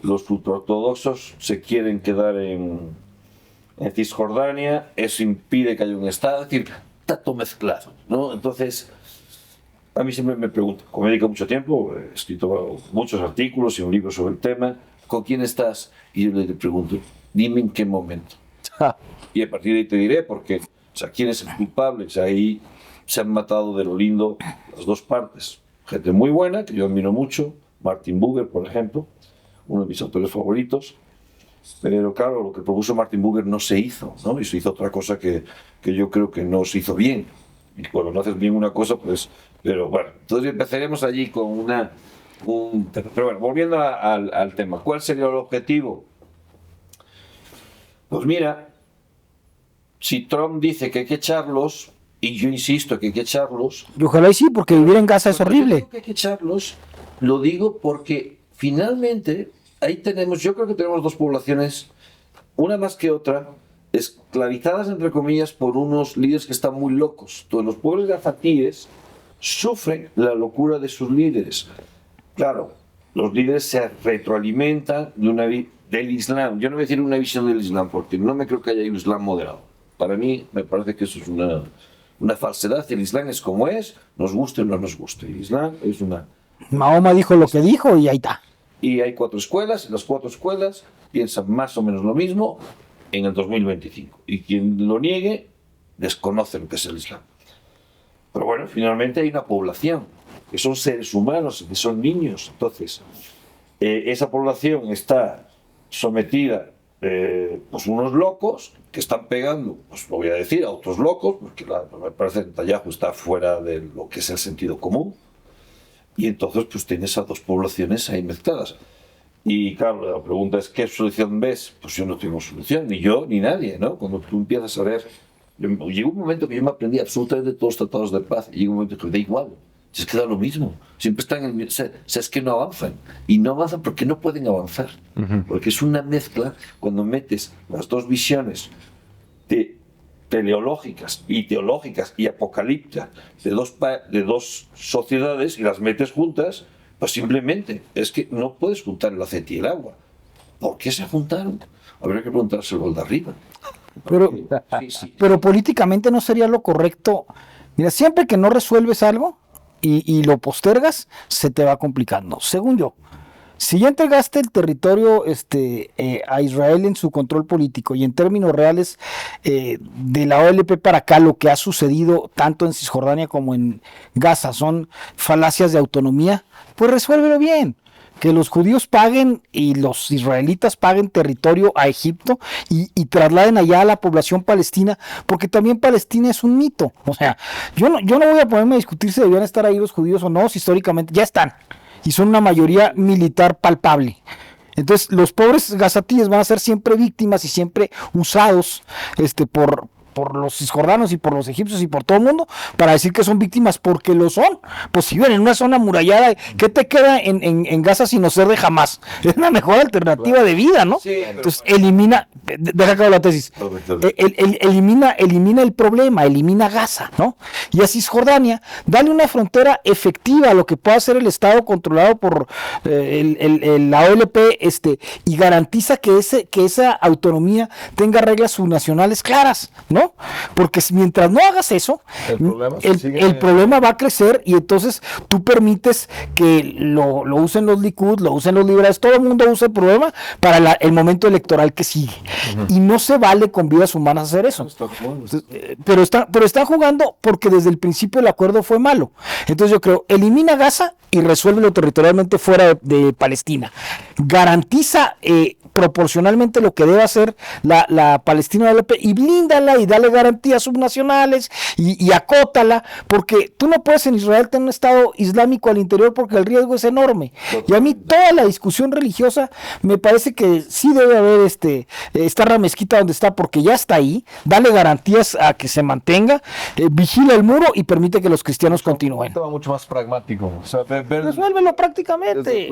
[SPEAKER 3] los ultraortodoxos se quieren quedar en Cisjordania, eso impide que haya un Estado, es decir, está todo mezclado, ¿no? Entonces, a mí siempre me preguntan, como me dedico mucho tiempo, he escrito muchos artículos y un libro sobre el tema, ¿con quién estás? Y yo le pregunto, dime en qué momento. Y a partir de ahí te diré, porque, o sea, ¿quién es el culpable? O sea, ahí se han matado de lo lindo las dos partes. Gente muy buena, que yo admiro mucho, Martin Buber, por ejemplo, uno de mis autores favoritos, pero claro, lo que propuso Martin Buber no se hizo, ¿no? Y se hizo otra cosa que yo creo que no se hizo bien. Y cuando no haces bien una cosa, pues... Pero bueno, entonces empezaremos allí con pero bueno, volviendo al tema, ¿cuál sería el objetivo? Pues mira, si Trump dice que hay que echarlos, y yo insisto que hay que echarlos...
[SPEAKER 2] Y ojalá y sí, porque vivir en Gaza es horrible.
[SPEAKER 3] Yo digo que hay que echarlos, lo digo porque finalmente ahí tenemos, yo creo que tenemos dos poblaciones, una más que otra, esclavizadas entre comillas por unos líderes que están muy locos. Todos los pueblos gazatíes sufren la locura de sus líderes. Claro, los líderes se retroalimentan de una del Islam, yo no voy a decir una visión del Islam, porque no me creo que haya un Islam moderado. Para mí, me parece que eso es una falsedad. El Islam es como es, nos guste o no nos guste. El Islam es una...
[SPEAKER 2] Mahoma dijo lo que dijo y ahí está.
[SPEAKER 3] Y hay 4 escuelas, y las 4 escuelas piensan más o menos lo mismo en el 2025. Y quien lo niegue, desconoce lo que es el Islam. Pero bueno, finalmente hay una población, que son seres humanos, que son niños. Entonces, esa población está sometida, pues unos locos que están pegando, pues lo voy a decir, a otros locos, porque me parece que Netanyahu está fuera de lo que es el sentido común. Y entonces pues tienes a 2 poblaciones ahí mezcladas. Y claro, la pregunta es, ¿qué solución ves? Pues yo no tengo solución, ni yo, ni nadie, ¿no? Cuando tú empiezas a ver... Llegó un momento que yo me aprendí absolutamente todos los tratados de paz, y llegó un momento que me da igual. Es que da lo mismo. Siempre están en el... es que no avanzan. Y no avanzan porque no pueden avanzar. Porque es una mezcla cuando metes las 2 visiones teleológicas y teológicas y apocalípticas de dos sociedades y las metes juntas, pues simplemente es que no puedes juntar el aceite y el agua. ¿Por qué se juntaron? Habría que preguntárselo al de arriba.
[SPEAKER 2] Pero políticamente no sería lo correcto. Mira, siempre que no resuelves algo y lo postergas, se te va complicando, según yo. Si ya entregaste el territorio a Israel en su control político y en términos reales de la OLP para acá, lo que ha sucedido tanto en Cisjordania como en Gaza son falacias de autonomía, pues resuélvelo bien. Que los judíos paguen y los israelitas paguen territorio a Egipto y trasladen allá a la población palestina, porque también Palestina es un mito. O sea, yo no voy a ponerme a discutir si debían estar ahí los judíos o no, si históricamente ya están. Y son una mayoría militar palpable. Entonces, los pobres gazatíes van a ser siempre víctimas y siempre usados por los cisjordanos y por los egipcios y por todo el mundo para decir que son víctimas porque lo son. Pues si viven en una zona amurallada, ¿qué te queda en Gaza sino ser de Hamas? Es una mejor alternativa de vida, ¿no?
[SPEAKER 3] Sí,
[SPEAKER 2] entonces elimina, deja acabar la tesis, elimina el problema, elimina Gaza, ¿no? Y a Cisjordania, dale una frontera efectiva a lo que pueda ser el Estado controlado por la OLP, y garantiza que esa autonomía tenga reglas subnacionales claras, ¿no? Porque mientras no hagas eso, el problema va a crecer y entonces tú permites que lo usen los Likud, lo usen los liberales, todo el mundo usa el problema para el momento electoral que sigue. Y no se vale con vidas humanas hacer eso. Pero están jugando porque desde el principio el acuerdo fue malo. Entonces yo creo, elimina Gaza y resuélvelo territorialmente fuera de Palestina. Garantiza proporcionalmente lo que debe hacer la Palestina y blíndala y dale garantías subnacionales y acótala, porque tú no puedes en Israel tener un Estado islámico al interior porque el riesgo es enorme. Y a mí toda la discusión religiosa me parece que sí debe haber esta mezquita donde está, porque ya está ahí, dale garantías a que se mantenga, vigila el muro y permite que los cristianos continúen.
[SPEAKER 1] Va mucho más pragmático. O sea,
[SPEAKER 2] resuélvelo prácticamente.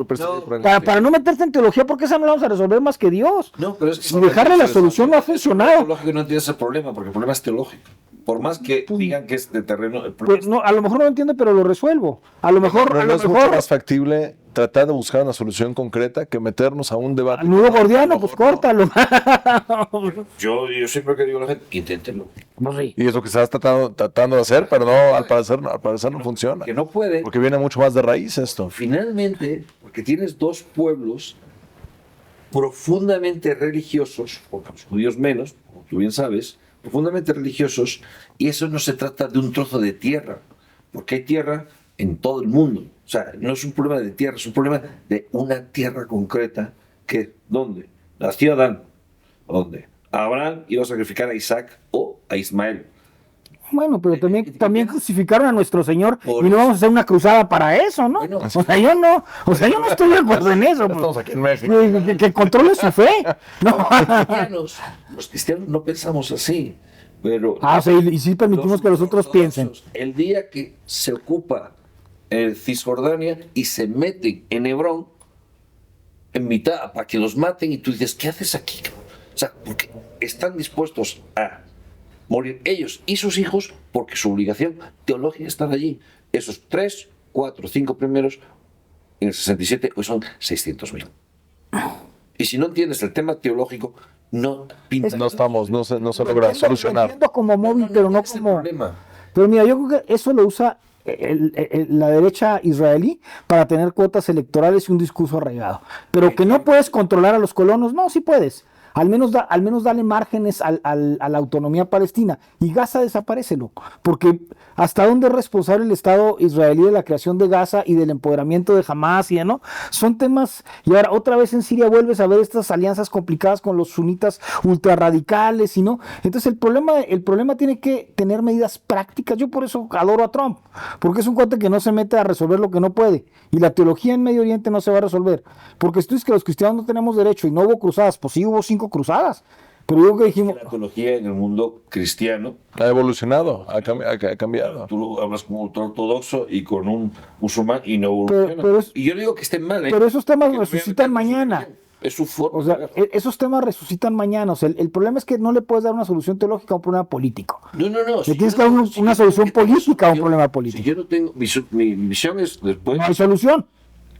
[SPEAKER 2] Para no meterte en teología, porque esa no la vamos a resolver más que Dios.
[SPEAKER 3] No, pero es que
[SPEAKER 2] si dejarle la solución no ha funcionado.
[SPEAKER 3] Teológico no entiende ese problema, porque el problema es teológico. Por más que digan que es de terreno.
[SPEAKER 2] Pues no, a lo mejor no lo entiendo, pero lo resuelvo. A lo mejor.
[SPEAKER 1] Pero es mucho más factible tratar de buscar una solución concreta que meternos a un debate.
[SPEAKER 2] Al nudo gordiano, pues córtalo.
[SPEAKER 3] Yo siempre que digo a la gente, inténtenlo.
[SPEAKER 1] Y es lo que estás tratando de hacer, pero no, al parecer no funciona.
[SPEAKER 3] Que no puede.
[SPEAKER 1] Porque viene mucho más de raíz esto.
[SPEAKER 3] Finalmente, porque tienes 2 pueblos profundamente religiosos, porque los judíos menos, como tú bien sabes, profundamente religiosos, y eso no se trata de un trozo de tierra, porque hay tierra en todo el mundo. O sea, no es un problema de tierra, es un problema de una tierra concreta que, ¿dónde? Nació Adán, ¿dónde? Abraham iba a sacrificar a Isaac o a Ismael.
[SPEAKER 2] Bueno, pero también crucificaron a nuestro Señor y no vamos a hacer una cruzada para eso, ¿no?
[SPEAKER 3] Bueno,
[SPEAKER 2] o sea, yo no estoy de acuerdo en eso.
[SPEAKER 1] Estamos aquí en México.
[SPEAKER 2] Que controle su fe. No.
[SPEAKER 3] Los cristianos no pensamos así, pero...
[SPEAKER 2] O sea, y sí permitimos que los otros piensen.
[SPEAKER 3] El día que se ocupa Cisjordania y se meten en Hebrón, en mitad, para que los maten, y tú dices, ¿qué haces aquí? O sea, porque están dispuestos a morir ellos y sus hijos porque su obligación teológica está allí. Esos 3, 4, 5 primeros en el 67 hoy son 600.000. Y si no entiendes el tema teológico, no pinta.
[SPEAKER 1] No se logra solucionar.
[SPEAKER 2] Lo entiendo como móvil, pero no
[SPEAKER 3] es el
[SPEAKER 2] como...
[SPEAKER 3] problema.
[SPEAKER 2] Pero mira, yo creo que eso lo usa la derecha israelí para tener cuotas electorales y un discurso arraigado. Pero que no puedes controlar a los colonos, no, sí puedes. Al menos dale márgenes a la autonomía palestina. Y Gaza desaparécelo. Porque hasta dónde es responsable el Estado israelí de la creación de Gaza y del empoderamiento de Hamas, y ¿no? Son temas. Y ahora otra vez en Siria vuelves a ver estas alianzas complicadas con los sunitas ultrarradicales, y ¿no? Entonces el problema tiene que tener medidas prácticas. Yo por eso adoro a Trump. Porque es un cuate que no se mete a resolver lo que no puede. Y la teología en Medio Oriente no se va a resolver. Porque si tú dices que los cristianos no tenemos derecho y no hubo cruzadas, pues sí hubo 5 cruzadas, pero yo que dijimos...
[SPEAKER 3] La teología en el mundo cristiano
[SPEAKER 1] Ha evolucionado, ha cambiado.
[SPEAKER 3] tú hablas con un ortodoxo y con un musulmán y no evoluciona. Y yo no digo que estén mal,
[SPEAKER 2] pero esos temas
[SPEAKER 3] que
[SPEAKER 2] resucitan mañana.
[SPEAKER 3] Es su forma.
[SPEAKER 2] O sea, esos temas resucitan mañana. O sea, el problema es que no le puedes dar una solución teológica a un problema político.
[SPEAKER 3] No.
[SPEAKER 2] Le tienes que dar una solución política a un problema político.
[SPEAKER 3] Si yo no tengo... Mi visión es después...
[SPEAKER 2] No hay solución.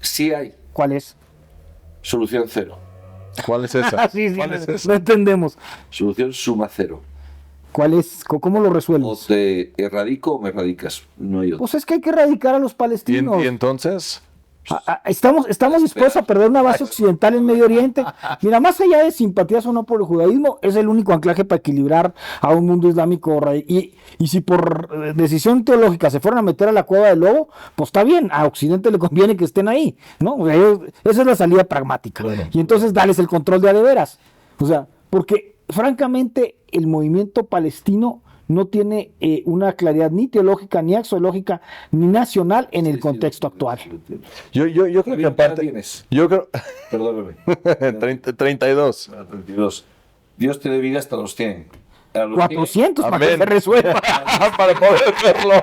[SPEAKER 3] Sí hay.
[SPEAKER 2] ¿Cuál es?
[SPEAKER 3] Solución cero.
[SPEAKER 1] ¿Cuál es esa?
[SPEAKER 2] Sí,
[SPEAKER 1] ¿Cuál es esa?
[SPEAKER 2] no entendemos.
[SPEAKER 3] Solución suma cero.
[SPEAKER 2] ¿Cuál es? ¿Cómo lo
[SPEAKER 3] O
[SPEAKER 2] resuelves?
[SPEAKER 3] te erradico o me erradicas. No hay otro.
[SPEAKER 2] Pues es que hay que erradicar a los palestinos.
[SPEAKER 1] ¿Y entonces?
[SPEAKER 2] Estamos dispuestos a perder una base occidental en Medio Oriente. Mira, más allá de simpatías o no por el judaísmo, es el único anclaje para equilibrar a un mundo islámico. Y si por decisión teológica se fueran a meter a la cueva del lobo, pues está bien, a Occidente le conviene que estén ahí, ¿no? O sea, esa es la salida pragmática.
[SPEAKER 1] Bueno.
[SPEAKER 2] Y entonces dales el control de a de veras. O sea, porque francamente el movimiento palestino no tiene una claridad ni teológica, ni axiológica, ni nacional en el contexto actual.
[SPEAKER 1] Yo creo que aparte...
[SPEAKER 3] Tienes.
[SPEAKER 1] Yo creo...
[SPEAKER 3] Perdóname.
[SPEAKER 1] 32.
[SPEAKER 3] 32. Dios te dé vida hasta los 100. A los
[SPEAKER 2] 400 para que
[SPEAKER 1] Amén.
[SPEAKER 2] se resuelva.
[SPEAKER 1] Para poder verlo.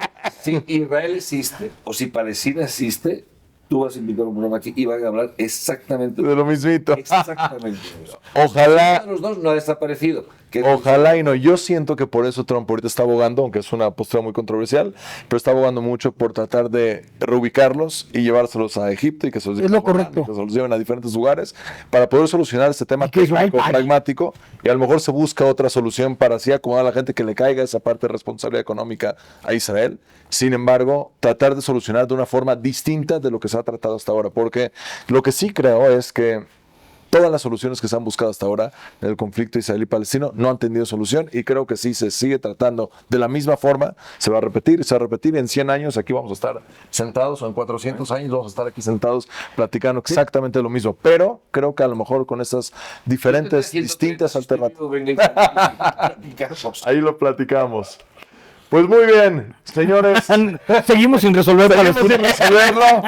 [SPEAKER 3] 100. Si Israel existe o si Palestina existe, tú vas a invitar un programa aquí y van a hablar exactamente
[SPEAKER 1] De lo mismito.
[SPEAKER 3] exactamente eso.
[SPEAKER 1] Ojalá...
[SPEAKER 3] Los dos no ha desaparecido.
[SPEAKER 1] Ojalá y no. Yo siento que por eso Trump ahorita está abogando, aunque es una postura muy controversial, pero está abogando mucho por tratar de reubicarlos y llevárselos a Egipto y que se los,
[SPEAKER 2] Es lo correcto.
[SPEAKER 1] que se los lleven a diferentes lugares para poder solucionar este tema
[SPEAKER 2] Y que Israel
[SPEAKER 1] técnico,
[SPEAKER 2] pague.
[SPEAKER 1] pragmático, y a lo mejor se busca otra solución para así acomodar a la gente que le caiga esa parte de responsabilidad económica a Israel. Sin embargo, tratar de solucionar de una forma distinta de lo que se ha tratado hasta ahora, porque lo que sí creo es que todas las soluciones que se han buscado hasta ahora en el conflicto israelí-palestino no han tenido solución, y creo que si se sigue tratando de la misma forma, se va a repetir, y en 100 años aquí vamos a estar sentados, o en 400 años vamos a estar aquí sentados platicando exactamente lo mismo, pero creo que a lo mejor con esas diferentes, distintas alternativas, ahí lo platicamos. Pues muy bien, señores.
[SPEAKER 2] Seguimos sin resolver
[SPEAKER 1] Seguimos
[SPEAKER 2] Palestina.
[SPEAKER 1] sin resolverlo,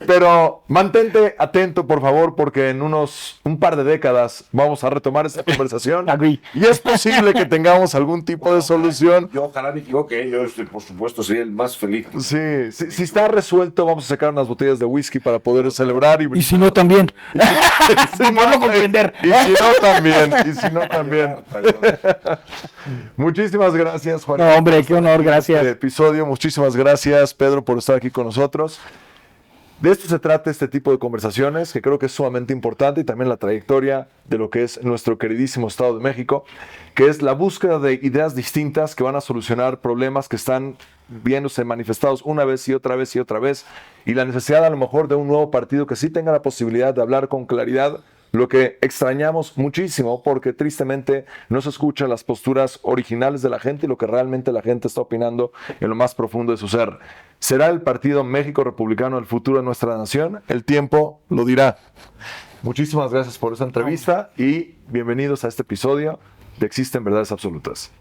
[SPEAKER 1] pero mantente atento, por favor, porque en un par de décadas vamos a retomar esta conversación
[SPEAKER 2] Agree.
[SPEAKER 1] y es posible que tengamos algún tipo de solución.
[SPEAKER 3] Yo ojalá me equivoque, yo por supuesto sería el más feliz.
[SPEAKER 1] Sí, si está resuelto, vamos a sacar unas botellas de whisky para poder celebrar y
[SPEAKER 2] Y si no, también.
[SPEAKER 1] Sí,
[SPEAKER 2] Podemos comprender.
[SPEAKER 1] Y si no también. Muchísimas gracias, Juan.
[SPEAKER 2] No, hombre, qué honor, gracias.
[SPEAKER 1] Este episodio. Muchísimas gracias, Pedro, por estar aquí con nosotros. De esto se trata este tipo de conversaciones, que creo que es sumamente importante, y también la trayectoria de lo que es nuestro queridísimo Estado de México, que es la búsqueda de ideas distintas que van a solucionar problemas que están viéndose manifestados una vez y otra vez y otra vez, y la necesidad a lo mejor de un nuevo partido que sí tenga la posibilidad de hablar con claridad, lo que extrañamos muchísimo, porque tristemente no se escuchan las posturas originales de la gente y lo que realmente la gente está opinando en lo más profundo de su ser. ¿Será el Partido México Republicano el futuro de nuestra nación? El tiempo lo dirá. Muchísimas gracias por esta entrevista y bienvenidos a este episodio de Existen Verdades Absolutas.